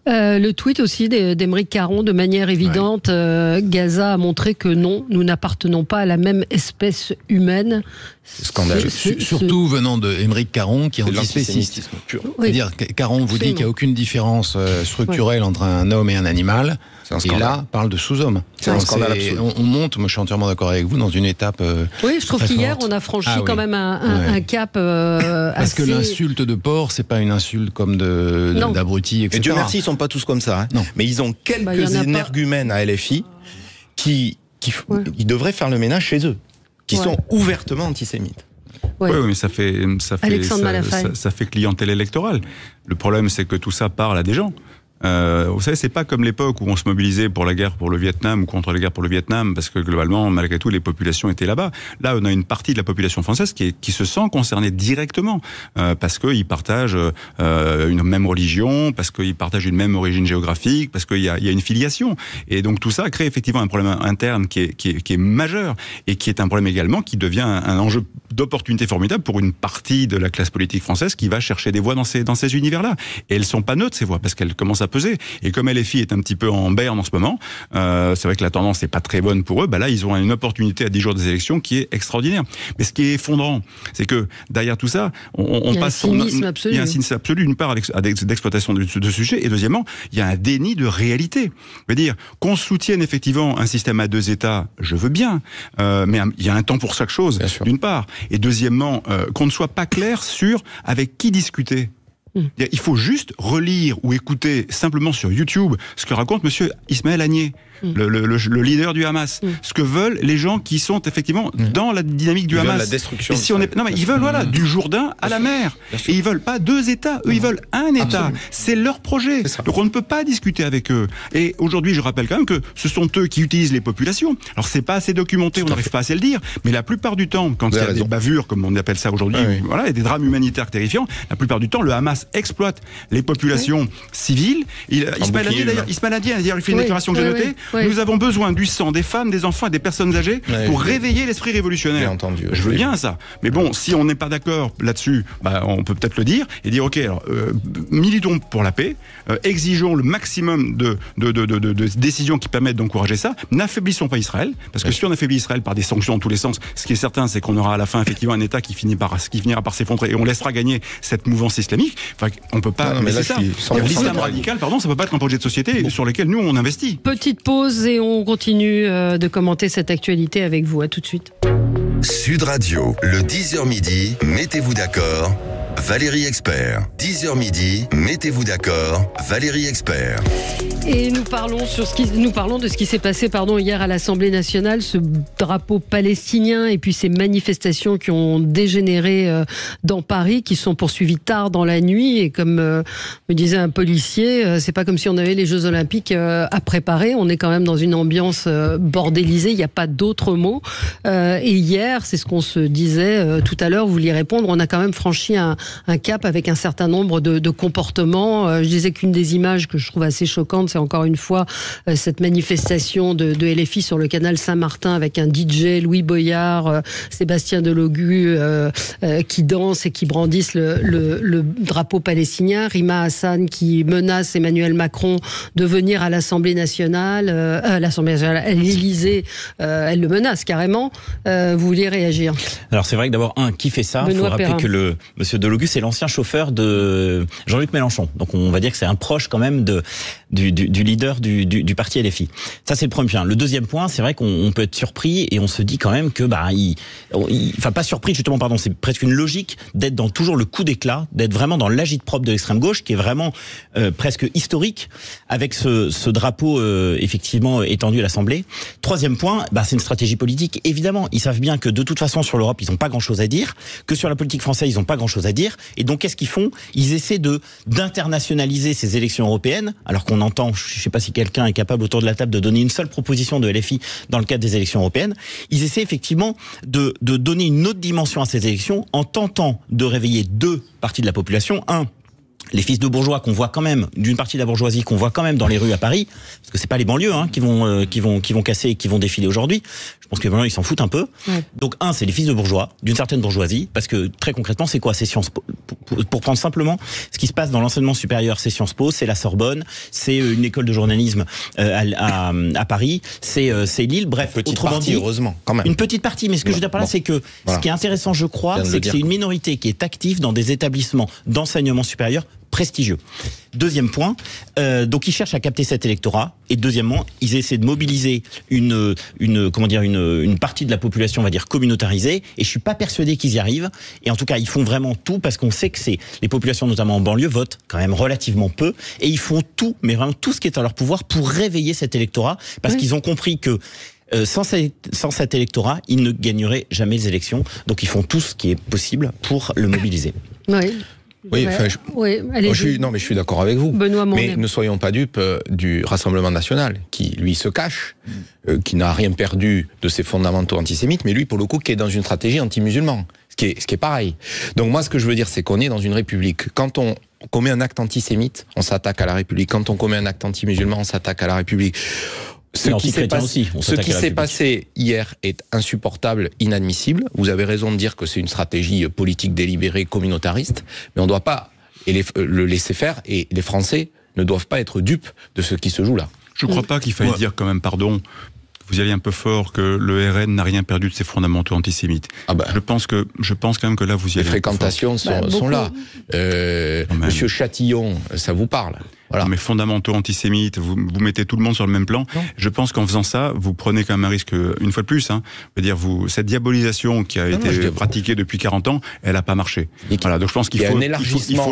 Le tweet aussi d'Aymeric Caron, de manière évidente, Gaza a montré que non, nous n'appartenons pas à la même espèce humaine. Scandaleux. Surtout venant de Aymeric Caron, qui est antispéciste. C'est-à-dire, Caron vous dit qu'il n'y a aucune différence structurelle entre un homme et un animal. Et là, parle de sous-homme. C'est un scandale absolu. On monte, moi je suis entièrement d'accord avec vous, dans une étape oui, je trouve qu'hier, on a franchi quand même un cap Parce que l'insulte de porc, c'est pas une insulte comme d'abruti, etc. Et Dieu merci, ils sont pas tous comme ça. Hein. Mais ils ont quelques énergumènes à LFI qui devraient faire le ménage chez eux, qui sont ouvertement antisémites. Oui, mais ça fait clientèle électorale. Le problème, c'est que tout ça parle à des gens. Vous savez, c'est pas comme l'époque où on se mobilisait pour la guerre pour le Vietnam ou contre la guerre pour le Vietnam, parce que globalement, malgré tout, les populations étaient là-bas. Là, on a une partie de la population française qui se sent concernée directement, parce qu'ils partagent une même religion, parce qu'ils partagent une même origine géographique, parce qu'il y a une filiation. Et donc tout ça crée effectivement un problème interne qui est majeur, et qui est un problème également qui devient un enjeu d'opportunité formidable pour une partie de la classe politique française qui va chercher des voix dans ces univers-là. Et elles sont pas neutres, ces voix, parce qu'elles commencent à peser. Et comme LFI est un petit peu en berne en ce moment, c'est vrai que la tendance n'est pas très bonne pour eux, là, ils ont une opportunité à 10 jours des élections qui est extraordinaire. Mais ce qui est effondrant, c'est que derrière tout ça, on passe... Il y a un cynisme absolu, d'une part, d'exploitation de ce sujet, et deuxièmement, il y a un déni de réalité. Je veux dire, qu'on soutienne effectivement un système à deux États, je veux bien, mais il y a un temps pour chaque chose, d'une part. Et deuxièmement, qu'on ne soit pas clair sur avec qui discuter. Il faut juste relire ou écouter simplement sur YouTube ce que raconte monsieur Ismaël Haniyeh, le leader du Hamas, ce que veulent les gens qui sont effectivement dans la dynamique du Hamas. Veulent la destruction. Et si on est... Non, mais ils veulent du Jourdain à la mer. Et ils veulent pas 2 États. Eux, ils veulent un État. Absolument. C'est leur projet. Donc on ne peut pas discuter avec eux. Et aujourd'hui, je rappelle quand même que ce sont eux qui utilisent les populations. Alors c'est pas assez documenté, on n'arrive pas assez à le dire, mais la plupart du temps, quand il y a des bavures, comme on appelle ça aujourd'hui, et des drames humanitaires terrifiants, la plupart du temps, le Hamas exploite les populations civiles. Ismaël Haniyeh, d'ailleurs, il fait une déclaration que j'ai notée. Nous avons besoin du sang des femmes, des enfants et des personnes âgées pour réveiller l'esprit révolutionnaire. Bien entendu. Je veux bien ça. Mais bon, si on n'est pas d'accord là-dessus, on peut peut-être le dire et dire ok, alors militons pour la paix, exigeons le maximum de décisions qui permettent d'encourager ça. N'affaiblissons pas Israël, parce que si on affaiblit Israël par des sanctions dans tous les sens, ce qui est certain, c'est qu'on aura à la fin effectivement un État qui finira par s'effondrer et on laissera gagner cette mouvance islamique. Enfin, on peut pas. Mais c'est ça. L'islam radical, ça peut pas être un projet de société sur lequel nous on investit. Petite pause et on continue de commenter cette actualité avec vous. À tout de suite. Sud Radio, le 10h midi, mettez-vous d'accord. Valérie Expert. 10h midi, mettez-vous d'accord. Valérie Expert. Et nous parlons de ce qui s'est passé hier à l'Assemblée nationale, ce drapeau palestinien et puis ces manifestations qui ont dégénéré dans Paris, qui sont poursuivies tard dans la nuit. Et comme me disait un policier, c'est pas comme si on avait les Jeux Olympiques à préparer. On est quand même dans une ambiance bordélisée, il n'y a pas d'autre mot. Et hier, c'est ce qu'on se disait tout à l'heure, vous vouliez répondre, on a quand même franchi un cap avec un certain nombre de comportements. Je disais qu'une des images que je trouve assez choquante, c'est encore une fois cette manifestation de LFI sur le canal Saint-Martin avec un DJ, Louis Boyard, Sébastien Delogu qui dansent et qui brandissent le drapeau palestinien, Rima Hassan qui menace Emmanuel Macron de venir à l'Assemblée nationale, à l'Élysée, elle le menace carrément. Vous vouliez réagir? Alors c'est vrai que d'abord, qui fait ça? Il faut rappeler que monsieur Delogu, c'est l'ancien chauffeur de Jean-Luc Mélenchon. Donc on va dire que c'est un proche quand même du leader du parti LFI. Ça c'est le premier point. Le deuxième point, c'est vrai qu'on peut être surpris et on se dit quand même que enfin pas surpris justement, pardon, c'est presque une logique d'être dans toujours le coup d'éclat, d'être vraiment dans l'agite-propre de l'extrême gauche qui est vraiment presque historique avec ce drapeau effectivement étendu à l'Assemblée. Troisième point, c'est une stratégie politique. Évidemment, ils savent bien que de toute façon sur l'Europe, ils n'ont pas grand-chose à dire, que sur la politique française, ils n'ont pas grand-chose à dire. Et donc, qu'est-ce qu'ils font? Ils essaient d'internationaliser ces élections européennes, alors qu'on entend, je ne sais pas si quelqu'un est capable autour de la table de donner une seule proposition de LFI dans le cadre des élections européennes. Ils essaient effectivement de donner une autre dimension à ces élections en tentant de réveiller 2 parties de la population. Les fils de bourgeois qu'on voit quand même, d'une partie de la bourgeoisie qu'on voit quand même dans les rues à Paris, parce que c'est pas les banlieues qui vont casser et qui vont défiler aujourd'hui. Je pense que les banlieues, ils s'en foutent un peu. Ouais. Donc c'est les fils de bourgeois, d'une certaine bourgeoisie, parce que très concrètement, c'est quoi? C'est Sciences Po. Pour prendre simplement ce qui se passe dans l'enseignement supérieur, c'est Sciences Po, c'est la Sorbonne, c'est une école de journalisme à Paris, c'est Lille. Bref, autrement dit, heureusement, quand même. Une petite partie, mais ce que je veux dire par là, c'est que ce qui est intéressant, je crois, c'est que c'est une minorité qui est active dans des établissements d'enseignement supérieur prestigieux. Deuxième point, donc ils cherchent à capter cet électorat. Et deuxièmement, ils essaient de mobiliser une partie de la population, on va dire, communautarisée. Et je suis pas persuadé qu'ils y arrivent. Et en tout cas, ils font vraiment tout parce qu'on sait que les populations, notamment en banlieue, votent quand même relativement peu. Et ils font tout, mais vraiment tout ce qui est en leur pouvoir pour réveiller cet électorat. Parce qu'ils ont compris que sans cet électorat, ils ne gagneraient jamais les élections. Donc ils font tout ce qui est possible pour le mobiliser. Oui. Oui, je suis d'accord avec vous. Mais ne soyons pas dupes du Rassemblement national, qui lui se cache, qui n'a rien perdu de ses fondamentaux antisémites, mais lui, pour le coup, qui est dans une stratégie anti-musulman, ce qui est pareil. Donc moi, ce que je veux dire, c'est qu'on est dans une république. Quand on commet un acte antisémite, on s'attaque à la République. Quand on commet un acte anti-musulman, on s'attaque à la République. Ce qui s'est passé hier est insupportable, inadmissible. Vous avez raison de dire que c'est une stratégie politique délibérée, communautariste, mais on ne doit pas le laisser faire, et les Français ne doivent pas être dupes de ce qui se joue là. Je ne crois pas qu'il faille dire quand même, pardon, vous y allez un peu fort, que le RN n'a rien perdu de ses fondamentaux antisémites. Je pense quand même que là vous y allez. Les fréquentations sont là. Monsieur Chatillon, ça vous parle? mais fondamentaux antisémites, vous mettez tout le monde sur le même plan. Non. Je pense qu'en faisant ça, vous prenez quand même un risque, une fois de plus, cette diabolisation qui a été pratiquée depuis 40 ans, elle n'a pas marché. Voilà, donc je pense qu'il faut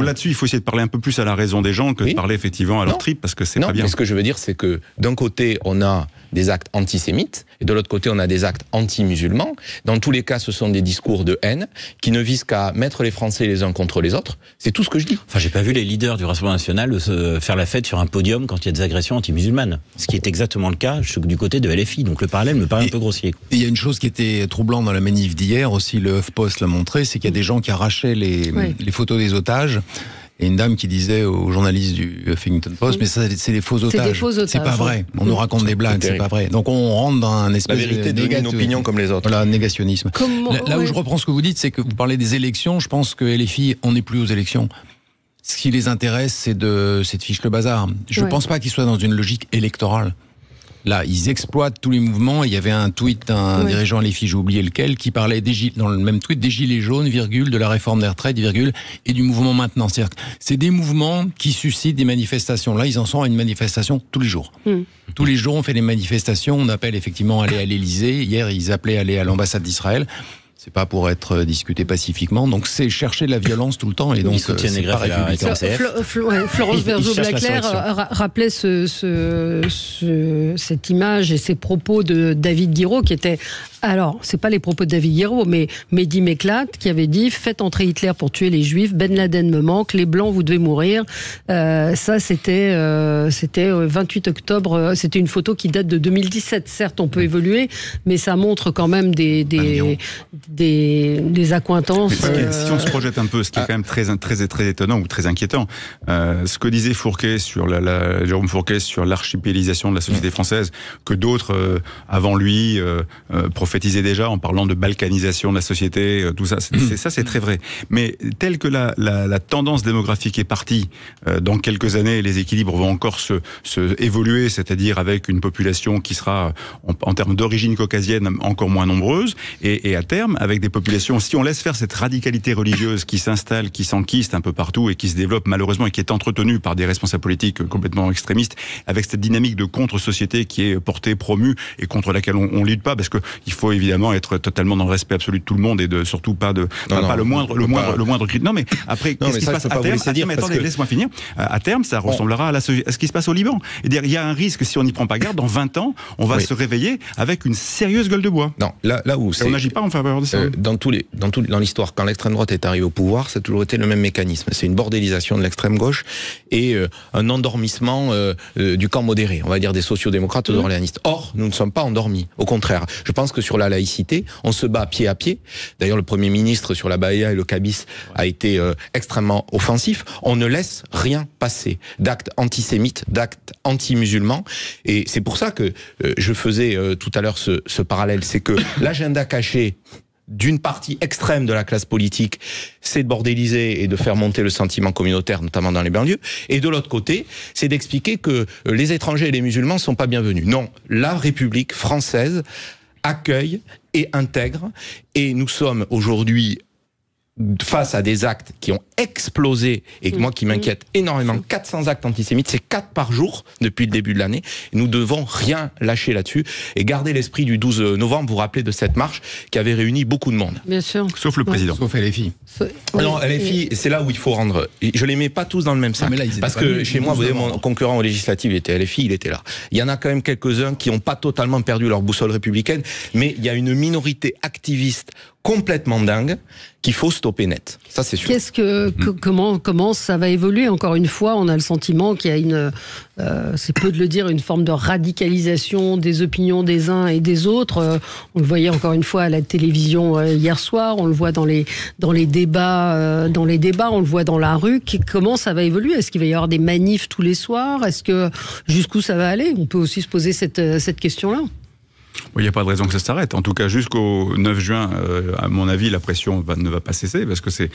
là-dessus, il faut essayer de parler un peu plus à la raison des gens que de parler effectivement à leur trip, parce que c'est pas bien. Mais ce que je veux dire, c'est que d'un côté, on a des actes antisémites, et de l'autre côté, on a des actes anti-musulmans. Dans tous les cas, ce sont des discours de haine qui ne visent qu'à mettre les Français les uns contre les autres. C'est tout ce que je dis. J'ai pas vu les leaders du Rassemblement national faire la fête sur un podium quand il y a des agressions anti-musulmanes. Ce qui est exactement le cas du côté de LFI. Donc le parallèle me paraît un peu grossier. Il y a une chose qui était troublante dans la manif d'hier, aussi le HuffPost l'a montré, c'est qu'il y a des gens qui arrachaient les photos des otages. Et une dame qui disait aux journalistes du Huffington Post, mais ça, c'est des faux otages. C'est pas vrai. On nous raconte des blagues, c'est pas vrai. Donc on rentre dans un espèce de... La vérité devient une opinion comme les autres. Voilà, négationnisme. Là où je reprends ce que vous dites, c'est que vous parlez des élections. Je pense que LFI, on n'est plus aux élections. Ce qui les intéresse, c'est de fiche le bazar. Je pense pas qu'ils soient dans une logique électorale. Là, ils exploitent tous les mouvements. Il y avait un tweet d'un dirigeant LFI, j'ai oublié lequel, qui parlait dans le même tweet des gilets jaunes, virgule, de la réforme des retraites, virgule, et du mouvement maintenant. C'est des mouvements qui suscitent des manifestations. Là, ils en sont à une manifestation tous les jours. Tous les jours, on fait des manifestations. On appelle effectivement à aller à l'Élysée. Hier, ils appelaient à aller à l'ambassade d'Israël. C'est pas pour être discuté pacifiquement, donc c'est chercher de la violence tout le temps, et donc c'est pas républicain. Florence Bergeau-Blaclair rappelait cette image et ces propos de David Guiraud qui étaient, alors c'est pas les propos de David Guiraud, mais Mehdi Meklat qui avait dit: faites entrer Hitler pour tuer les Juifs, Ben Laden me manque, les Blancs vous devez mourir. Ça c'était 28 octobre, c'était une photo qui date de 2017. Certes, on peut évoluer, mais ça montre quand même des accointances. Si on se projette un peu, ce qui est quand même très étonnant ou très inquiétant, ce que disait Fourquet sur Jérôme Fourquet sur l'archipélisation de la société française, que d'autres avant lui prophétisaient déjà en parlant de balkanisation de la société, tout ça, c'est très vrai. Mais tel que la tendance démographique est partie, dans quelques années, les équilibres vont encore se évoluer, c'est-à-dire avec une population qui sera en termes d'origine caucasienne encore moins nombreuse, et à terme avec des populations, si on laisse faire cette radicalité religieuse qui s'installe, qui s'enquiste un peu partout et qui se développe malheureusement et qui est entretenue par des responsables politiques complètement extrémistes, avec cette dynamique de contre-société qui est portée, promue et contre laquelle on lutte pas, parce que il faut évidemment être totalement dans le respect absolu de tout le monde et de surtout pas le moindre cri. Non mais après, qu'est-ce qui se passe à terme? Attendez, laisse-moi finir. À terme, ça ressemblera à ce qui se passe au Liban. Et il y a un risque, si on n'y prend pas garde, dans 20 ans, on va se réveiller avec une sérieuse gueule de bois. Non, là où on n'agit pas en faveur de ça. Dans l'histoire, quand l'extrême droite est arrivée au pouvoir, ça a toujours été le même mécanisme. C'est une bordélisation de l'extrême gauche et un endormissement du camp modéré, on va dire des sociodémocrates orléanistes. Or, nous ne sommes pas endormis. Au contraire, je pense que sur la laïcité, on se bat pied à pied. D'ailleurs, le Premier ministre sur la Baïa et le Cabis a été extrêmement offensif. On ne laisse rien passer d'actes antisémites, d'actes anti-musulmans. Et c'est pour ça que je faisais tout à l'heure ce parallèle. C'est que l'agenda caché d'une partie extrême de la classe politique, c'est de bordéliser et de faire monter le sentiment communautaire, notamment dans les banlieues. Et de l'autre côté, c'est d'expliquer que les étrangers et les musulmans ne sont pas bienvenus. Non, la République française accueille et intègre. Et nous sommes aujourd'hui face à des actes qui ont explosé et moi qui m'inquiète énormément, 400 actes antisémites, c'est 4 par jour depuis le début de l'année. Nous devons rien lâcher là-dessus et garder l'esprit du 12 novembre, vous rappelez de cette marche qui avait réuni beaucoup de monde. Bien sûr. Sauf le président. Sauf LFI. Non, LFI, c'est là où il faut rendre... Je les mets pas tous dans le même sac. Là, parce que chez moi, vous voyez, mon concurrent aux législatives, il était LFI, il était là. Il y en a quand même quelques-uns qui n'ont pas totalement perdu leur boussole républicaine, mais il y a une minorité activiste complètement dingue qu'il faut stopper net. Ça, c'est sûr. Comment ça va évoluer? Encore une fois, on a le sentiment qu'il y a c'est peu de le dire, une forme de radicalisation des opinions des uns et des autres. On le voyait encore une fois à la télévision hier soir, on le voit dans les débats, on le voit dans la rue. Comment ça va évoluer? Est-ce qu'il va y avoir des manifs tous les soirs? Jusqu'où ça va aller? On peut aussi se poser cette question-là. Il n'y a pas de raison que ça s'arrête. En tout cas, jusqu'au 9 juin, à mon avis, la pression ne va pas cesser parce que c'est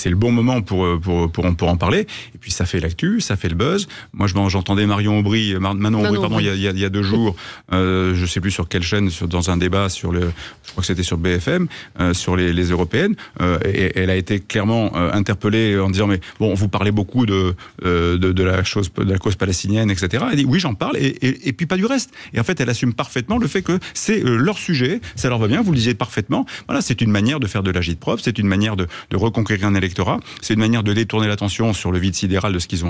le bon moment pour en parler. Et puis, ça fait l'actu, ça fait le buzz. Moi, j'entendais Manon Aubry, il y a 2 jours, je ne sais plus sur quelle chaîne, dans un débat je crois que c'était sur BFM, sur les européennes. Et elle a été clairement interpellée en disant, mais bon, vous parlez beaucoup de la cause palestinienne, etc. Elle dit, oui, j'en parle, et puis pas du reste. Et en fait, elle assume parfaitement le fait que c'est leur sujet, ça leur va bien, vous le disiez parfaitement. Voilà, c'est une manière de faire de l'agit-prop, c'est une manière de reconquérir un électorat, c'est une manière de détourner l'attention sur le vide sidéral de ce qu'ils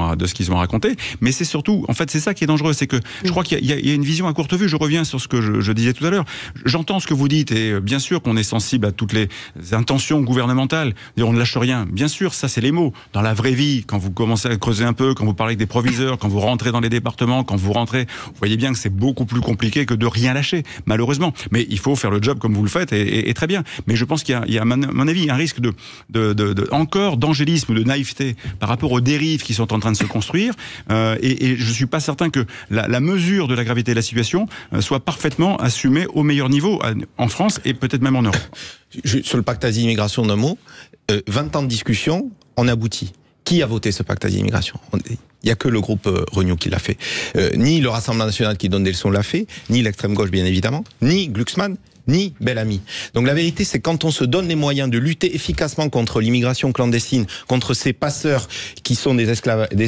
ont raconté. Mais c'est surtout, en fait, c'est ça qui est dangereux, c'est que je crois qu'il y a une vision à courte vue. Je reviens sur ce que je disais tout à l'heure. J'entends ce que vous dites, et bien sûr qu'on est sensible à toutes les intentions gouvernementales. On ne lâche rien. Bien sûr, ça c'est les mots. Dans la vraie vie, quand vous commencez à creuser un peu, quand vous parlez avec des proviseurs, quand vous rentrez dans les départements, quand vous rentrez, vous voyez bien que c'est beaucoup plus compliqué que de rien lâcher, malheureusement. Mais il faut faire le job comme vous le faites, et très bien. Mais je pense qu'il y a à mon avis, un risque encore d'angélisme, de naïveté par rapport aux dérives qui sont en train de se construire. Et je suis pas certain que la mesure de la gravité de la situation soit parfaitement assumée au meilleur niveau en France et peut-être même en Europe. Sur le pacte asile-immigration, d'un mot, 20 ans de discussion, on aboutit. Qui a voté ce pacte asile-immigration ? Il n'y a que le groupe Renew qui l'a fait. Ni le Rassemblement national qui donne des leçons l'a fait, ni l'extrême gauche bien évidemment, ni Glucksmann, ni Bellamy. Donc la vérité, c'est quand on se donne les moyens de lutter efficacement contre l'immigration clandestine, contre ces passeurs qui sont des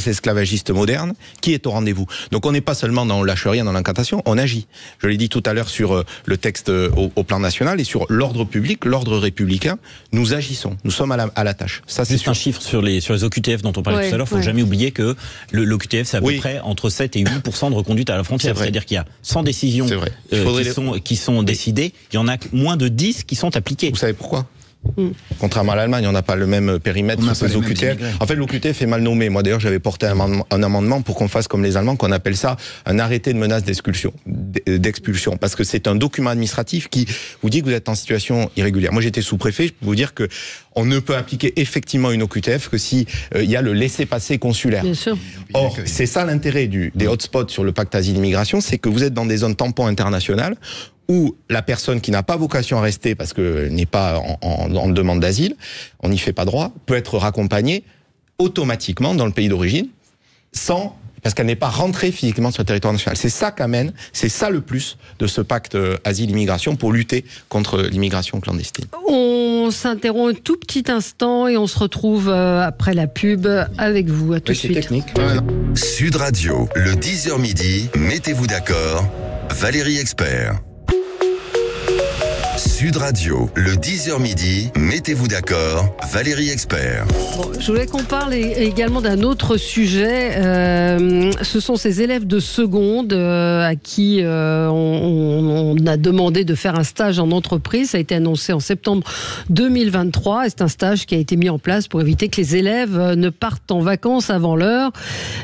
esclavagistes modernes, qui est au rendez-vous. Donc on n'est pas seulement dans on lâche rien dans l'incantation, on agit. Je l'ai dit tout à l'heure sur le texte au plan national et sur l'ordre public, l'ordre républicain, nous agissons, nous sommes à la tâche. Ça, c'est juste un chiffre sur les OQTF dont on parlait tout à l'heure, il ne faut jamais oublier que l'OQTF, c'est à peu près entre 7 et 8% de reconduite à la frontière. C'est-à-dire qu'il y a 100 décisions qui sont décidées, il y en a moins de 10 qui sont appliquées. Vous savez pourquoi ? Contrairement à l'Allemagne, on n'a pas le même périmètre sur ces OQTF. En fait, l'OQTF est mal nommé. Moi, d'ailleurs, j'avais porté un amendement pour qu'on fasse comme les Allemands, qu'on appelle ça un arrêté de menace d'expulsion. Parce que c'est un document administratif qui vous dit que vous êtes en situation irrégulière. Moi, j'étais sous-préfet, je peux vous dire que on ne peut appliquer effectivement une OQTF que si il y a le laissez-passer consulaire. Bien sûr. Or, c'est ça l'intérêt des hotspots sur le pacte asile-immigration, c'est que vous êtes dans des zones tampons internationales où la personne qui n'a pas vocation à rester parce qu'elle n'est pas en demande d'asile, on n'y fait pas droit, peut être raccompagnée automatiquement dans le pays d'origine parce qu'elle n'est pas rentrée physiquement sur le territoire national. C'est ça qu'amène, c'est ça le plus de ce pacte asile-immigration pour lutter contre l'immigration clandestine. On s'interrompt un tout petit instant et on se retrouve après la pub avec vous. À tout de suite. Technique. Sud Radio, le 10h midi, mettez-vous d'accord, Valérie Expert. Sud Radio, le 10h midi, mettez-vous d'accord, Valérie Expert. Bon, je voulais qu'on parle également d'un autre sujet. Ce sont ces élèves de seconde à qui on a demandé de faire un stage en entreprise. Ça a été annoncé en septembre 2023. Et c'est un stage qui a été mis en place pour éviter que les élèves ne partent en vacances avant l'heure.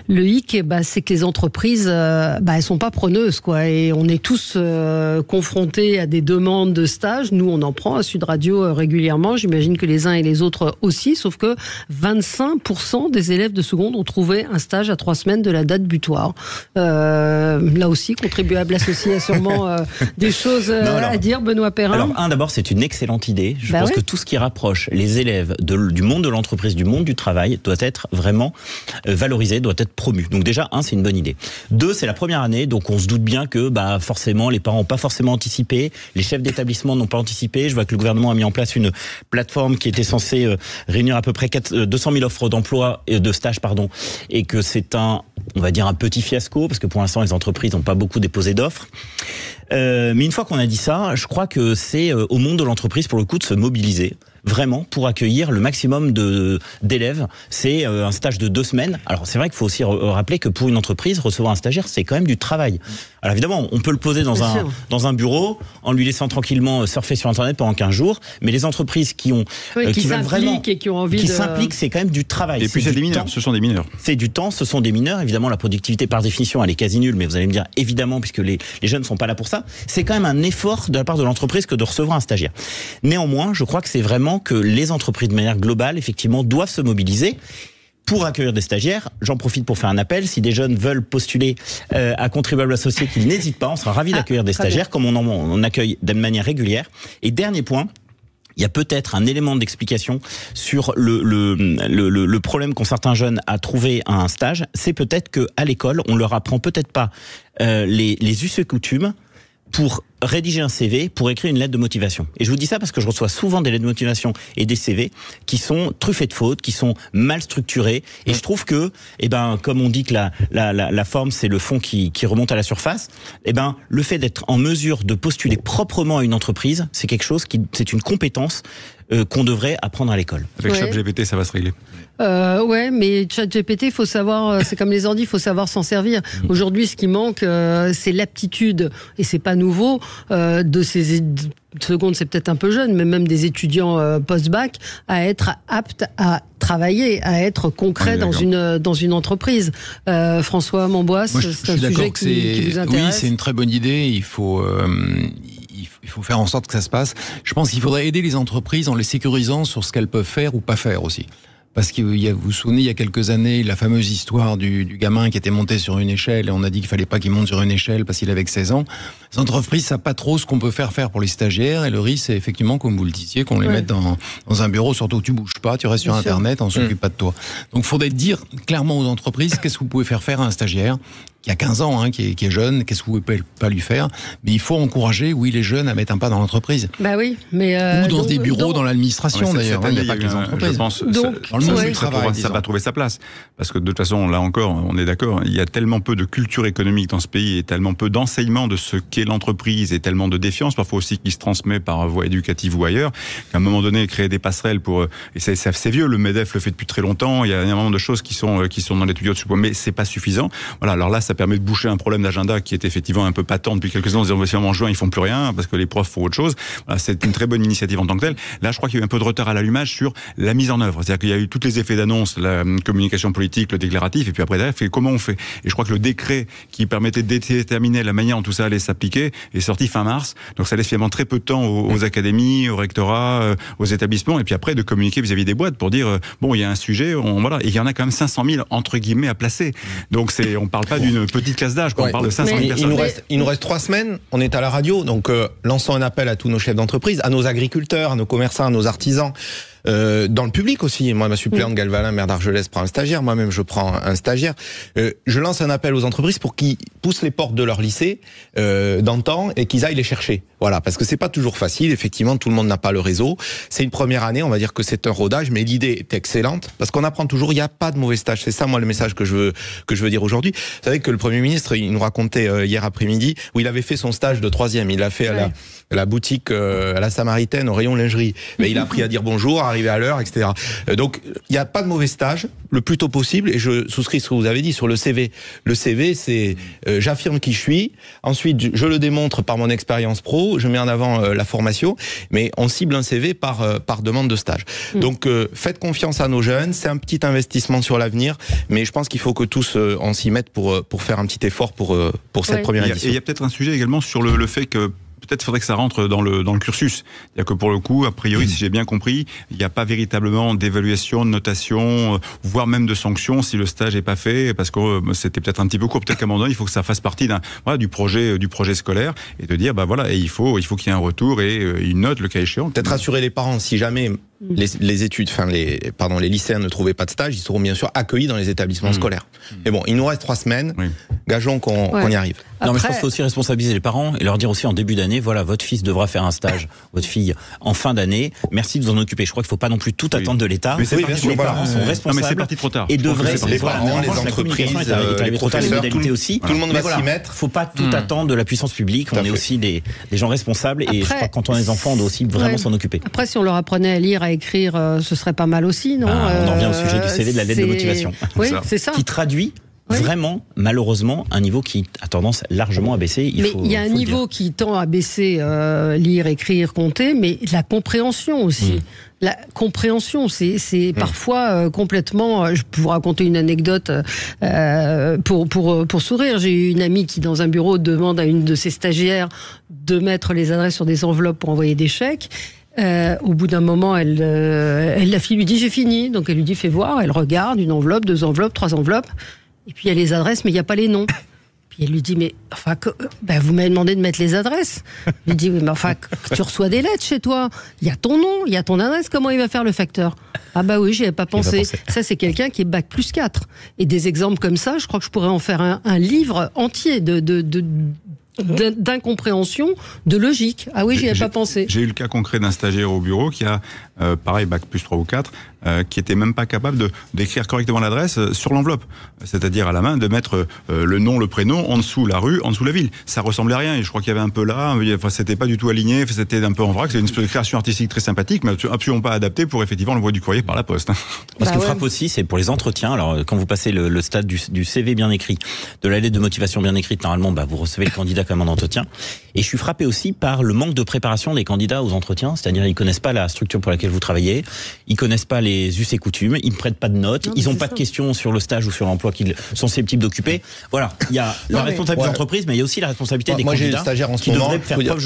Le hic, c'est que les entreprises, elles sont pas preneuses, quoi. Et on est tous confrontés à des demandes de stage. Nous, on en prend à Sud Radio régulièrement. J'imagine que les uns et les autres aussi. Sauf que 25% des élèves de seconde ont trouvé un stage à 3 semaines de la date butoir. Là aussi, contribuable associé a sûrement des choses à dire, Benoît Perrin. Alors, d'abord, c'est une excellente idée. Je pense que tout ce qui rapproche les élèves du monde de l'entreprise, du monde du travail, doit être vraiment valorisé, doit être promu. Donc déjà, c'est une bonne idée. 2, c'est la première année, donc on se doute bien que forcément, les parents n'ont pas forcément anticipé, les chefs d'établissement n'ont pas anticipé. Je vois que le gouvernement a mis en place une plateforme qui était censée réunir à peu près 200 000 offres d'emploi, de stage, et que c'est un petit fiasco, parce que pour l'instant, les entreprises n'ont pas beaucoup déposé d'offres. Mais une fois qu'on a dit ça, je crois que c'est au monde de l'entreprise, pour le coup, de se mobiliser vraiment pour accueillir le maximum d'élèves. C'est un stage de 2 semaines. Alors c'est vrai qu'il faut aussi rappeler que pour une entreprise, recevoir un stagiaire, c'est quand même du travail. Alors évidemment, on peut le poser dans un bureau en lui laissant tranquillement surfer sur Internet pendant 15 jours, mais les entreprises qui veulent vraiment et qui ont envie qui s'impliquent, c'est quand même du travail. Et puis c'est des mineurs, ce sont des mineurs. C'est du temps, ce sont des mineurs. Évidemment, la productivité par définition, elle est quasi nulle, mais vous allez me dire évidemment, puisque les jeunes ne sont pas là pour ça. C'est quand même un effort de la part de l'entreprise que de recevoir un stagiaire. Néanmoins, je crois que c'est vraiment que les entreprises de manière globale, effectivement, doivent se mobiliser. pour accueillir des stagiaires. J'en profite pour faire un appel. Si des jeunes veulent postuler à contribuable associé, qu'ils n'hésitent pas. On sera ravis d'accueillir des stagiaires, comme on accueille de manière régulière. Et dernier point, il y a peut-être un élément d'explication sur le problème qu'ont certains jeunes à trouver un stage. C'est peut-être qu'à l'école, on leur apprend peut-être pas les us et coutumes pour rédiger un CV, pour écrire une lettre de motivation. Et je vous dis ça parce que je reçois souvent des lettres de motivation et des CV qui sont truffés de fautes, qui sont mal structurés. Et je trouve que, comme on dit que la forme, c'est le fond qui remonte à la surface, le fait d'être en mesure de postuler proprement à une entreprise, c'est quelque chose c'est une compétence qu'on devrait apprendre à l'école. Avec ChatGPT, ça va se régler. Ouais, mais ChatGPT, il faut savoir, c'est comme les ordi, il faut savoir s'en servir. Aujourd'hui, ce qui manque, c'est l'aptitude, et c'est pas nouveau, de ces secondes, c'est peut-être un peu jeune, mais même des étudiants post-bac, à être aptes à travailler, à être concret dans une entreprise. François Monbois, c'est un sujet qui vous intéresse? Oui, c'est une très bonne idée. Il faut faire en sorte que ça se passe. Je pense qu'il faudrait aider les entreprises en les sécurisant sur ce qu'elles peuvent faire ou pas faire aussi. Parce que vous vous souvenez, il y a quelques années, la fameuse histoire du gamin qui était monté sur une échelle et on a dit qu'il fallait pas qu'il monte sur une échelle parce qu'il avait que 16 ans. Les entreprises ne savent pas trop ce qu'on peut faire pour les stagiaires et le risque, c'est effectivement, comme vous le disiez, qu'on les mette dans un bureau, surtout tu bouges pas, tu restes sur Internet, on s'occupe pas de toi. Donc il faudrait dire clairement aux entreprises qu'est-ce que vous pouvez faire à un stagiaire qui a 15 ans, qui est jeune, qu'est-ce que vous pouvez pas lui faire? Mais il faut encourager, les jeunes à mettre un pas dans l'entreprise. Bah oui, mais ou dans des bureaux, dans l'administration d'ailleurs. Il n'y a pas que les entreprises. Je pense dans le monde du travail, ça va trouver sa place. Parce que de toute façon, là encore, on est d'accord, il y a tellement peu de culture économique dans ce pays et tellement peu d'enseignement de ce qu'est l'entreprise et tellement de défiance, parfois aussi qui se transmet par voie éducative ou ailleurs, qu'à un moment donné, créer des passerelles pour... Et c'est vieux, le MEDEF le fait depuis très longtemps, il y a énormément de choses qui sont dans les tuyaux de ce point, mais c'est pas suffisant. Voilà, alors là, ça permet de boucher un problème d'agenda qui est effectivement un peu patent depuis quelques années. En juin, ils font plus rien parce que les profs font autre chose. Voilà, c'est une très bonne initiative en tant que telle. Là, je crois qu'il y a eu un peu de retard à l'allumage sur la mise en œuvre. C'est-à-dire qu'il y a eu tous les effets d'annonce, la communication politique, le déclaratif, et puis après, comment on fait? Et je crois que le décret qui permettait de déterminer la manière dont tout ça allait s'appliquer est sorti fin mars. Donc ça laisse finalement très peu de temps aux académies, aux rectorats, aux établissements, et puis après de communiquer vis-à-vis des boîtes pour dire bon, il y a un sujet, voilà. Et il y en a quand même 500 000 entre guillemets à placer. Donc on parle pas d'une petite classe d'âge, on parle de 500 000 personnes. Il nous reste 3 semaines, on est à la radio, donc lançons un appel à tous nos chefs d'entreprise, à nos agriculteurs, à nos commerçants, à nos artisans. Dans le public aussi, moi ma suppléante Galvalin, maire d'Argelès, prend un stagiaire, moi-même je prends un stagiaire. Je lance un appel aux entreprises pour qu'ils poussent les portes de leur lycée d'antan et qu'ils aillent les chercher. Voilà, parce que c'est pas toujours facile, effectivement, tout le monde n'a pas le réseau. C'est une première année, on va dire que c'est un rodage, mais l'idée est excellente, parce qu'on apprend toujours, il n'y a pas de mauvais stage. C'est ça, moi, le message que je veux dire aujourd'hui. Vous savez que le Premier ministre, il nous racontait hier après-midi, où il avait fait son stage de 3e, il l'a fait à la boutique, à la Samaritaine, au rayon lingerie. Mais il a appris à dire bonjour, arriver à l'heure, etc. Donc, il n'y a pas de mauvais stage, le plus tôt possible, et je souscris ce que vous avez dit sur le CV. Le CV, c'est j'affirme qui je suis, ensuite je le démontre par mon expérience pro, je mets en avant la formation, mais on cible un CV par demande de stage. Donc, faites confiance à nos jeunes, c'est un petit investissement sur l'avenir, mais je pense qu'il faut que tous on s'y mette pour faire un petit effort pour cette première édition. Et il y a peut-être un sujet également sur le fait que peut-être faudrait que ça rentre dans le cursus. C'est-à-dire que pour le coup, a priori, si j'ai bien compris, il n'y a pas véritablement d'évaluation, de notation, voire même de sanction si le stage n'est pas fait, parce que c'était peut-être un petit peu court. Peut-être qu'à un moment donné, il faut que ça fasse partie du projet scolaire et de dire, et il faut qu'il y ait un retour et une note, le cas échéant. Peut-être rassurer les parents, si jamais les lycéens ne trouvaient pas de stage, ils seront bien sûr accueillis dans les établissements scolaires. Mais bon, il nous reste 3 semaines, gageons qu'on y arrive. Non, mais je pense qu'il faut aussi responsabiliser les parents et leur dire aussi en début d'année, voilà, votre fils devra faire un stage, votre fille en fin d'année, merci de vous en occuper. Je crois qu'il ne faut pas non plus tout attendre de l'État. Mais les parents sont responsables. Non, mais c'est parti trop tard. Et devraient, les parents, les entreprises, les professeurs, tout le monde va s'y mettre. Il ne faut pas tout attendre de la puissance publique. On est aussi des gens responsables et je crois que quand on est des enfants, on doit aussi vraiment s'en occuper. Après, si on leur apprenait à lire, à écrire, ce serait pas mal aussi, non? On en revient au sujet du CV, de la lettre de motivation. Oui, c'est ça. Qui traduit vraiment, malheureusement, un niveau qui a tendance largement à baisser. Mais il y a un niveau qui tend à baisser, lire, écrire, compter, mais la compréhension aussi. La compréhension, c'est parfois complètement... Je peux vous raconter une anecdote pour sourire. J'ai eu une amie qui, dans un bureau, demande à une de ses stagiaires de mettre les adresses sur des enveloppes pour envoyer des chèques. Au bout d'un moment, la fille lui dit j'ai fini. Donc elle lui dit fais voir. Elle regarde une enveloppe, 2 enveloppes, 3 enveloppes. Et puis il y a les adresses, mais il n'y a pas les noms. Puis elle lui dit mais enfin vous m'avez demandé de mettre les adresses. Il lui dit oui mais enfin tu reçois des lettres chez toi. Il y a ton nom, il y a ton adresse. Comment il va faire le facteur? Ah bah oui, j'y avais pas pensé. Ça c'est quelqu'un qui est bac plus 4. Et des exemples comme ça, je crois que je pourrais en faire un livre entier d'incompréhension, de logique. Ah oui, j'y avais pas pensé. J'ai eu le cas concret d'un stagiaire au bureau qui a, pareil, bac plus 3 ou 4, qui était même pas capable d'écrire correctement l'adresse sur l'enveloppe. C'est-à-dire à la main, de mettre le nom, le prénom, en dessous la rue, en dessous la ville. Ça ressemblait à rien. Et je crois qu'il y avait un peu là, enfin, c'était pas du tout aligné, c'était un peu en vrac. C'est une création artistique très sympathique, mais absolument pas adaptée pour effectivement l'envoi du courrier par la poste. Ce qui me frappe aussi, c'est pour les entretiens. Alors, quand vous passez le stade du CV bien écrit, de la lettre de motivation bien écrite, normalement, vous recevez le candidat comme en entretien. Et je suis frappé aussi par le manque de préparation des candidats aux entretiens. C'est-à-dire, ils connaissent pas la structure pour laquelle vous travaillez, ils connaissent pas les us et coutumes, ils ne prennent pas de notes, ils n'ont pas de questions sur le stage ou sur l'emploi qu'ils sont susceptibles d'occuper. Voilà. Il y a la responsabilité de l'entreprise, mais il y a aussi la responsabilité des candidats. Moi, j'ai des stagiaires en ce moment.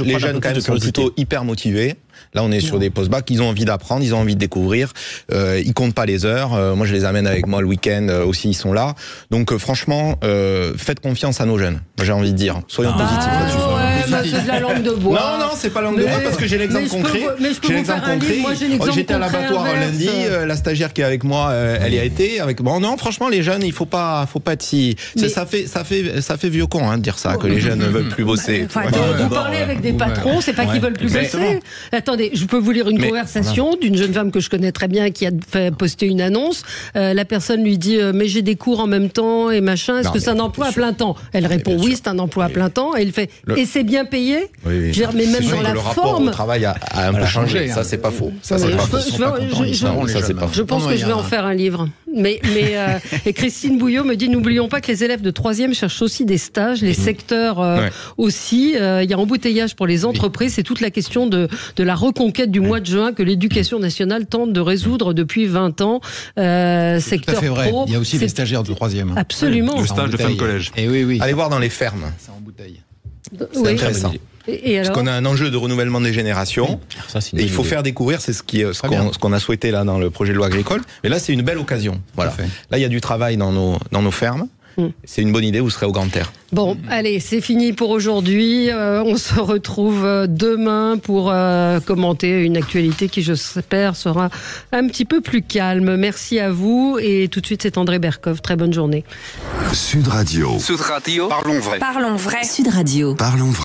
Les jeunes, quand même, sont plutôt hyper motivés. Là, on est sur des post-bac, ils ont envie d'apprendre, ils ont envie de découvrir, ils comptent pas les heures. Moi, je les amène avec moi le week-end aussi, ils sont là. Donc, franchement, faites confiance à nos jeunes. J'ai envie de dire, soyons positifs là-dessus. C'est de la langue de bois. Non, c'est pas langue de bois parce que j'ai l'exemple concret. J'ai l'exemple concret. J'étais à l'abattoir lundi. La stagiaire qui est avec moi, elle y a été. Bon, non, franchement, les jeunes, il faut pas être si. Ça fait vieux con de dire ça, que les jeunes ne veulent plus bosser. Vous parlez avec des patrons, c'est pas qu'ils veulent plus bosser. Attendez, je peux vous lire une conversation d'une jeune femme que je connais très bien qui a fait poster une annonce. La personne lui dit mais j'ai des cours en même temps et machin. Est-ce que c'est un emploi à plein temps? Elle répond oui, c'est un emploi à plein temps. Et il fait et c'est bien payé. Je veux dire, mais même dans la forme, le travail a un peu changé. Ça c'est pas faux. Je pense que je vais en faire un livre. Mais et Christine Bouillot me dit n'oublions pas que les élèves de 3e cherchent aussi des stages, les secteurs aussi. Il y a embouteillage pour les entreprises. C'est toute la question de la reconquête du mois de juin que l'éducation nationale tente de résoudre depuis 20 ans. Secteur tout à fait vrai. pro. Il y a aussi les stagiaires de 3e. Absolument. Le stage de fin de collège. Et oui. Allez voir dans les fermes. C'est en bouteille. C'est intéressant. Parce qu'on a un enjeu de renouvellement des générations. Et il faut faire découvrir, c'est ce qu'on a souhaité là dans le projet de loi agricole. Mais là, c'est une belle occasion. Voilà. Là, il y a du travail dans nos fermes. C'est une bonne idée, vous serez au grand air. Bon, allez, c'est fini pour aujourd'hui. On se retrouve demain pour commenter une actualité qui, j'espère, sera un petit peu plus calme. Merci à vous. Et tout de suite, c'est André Berkoff. Très bonne journée. Sud Radio. Parlons vrai. Sud Radio. Parlons vrai.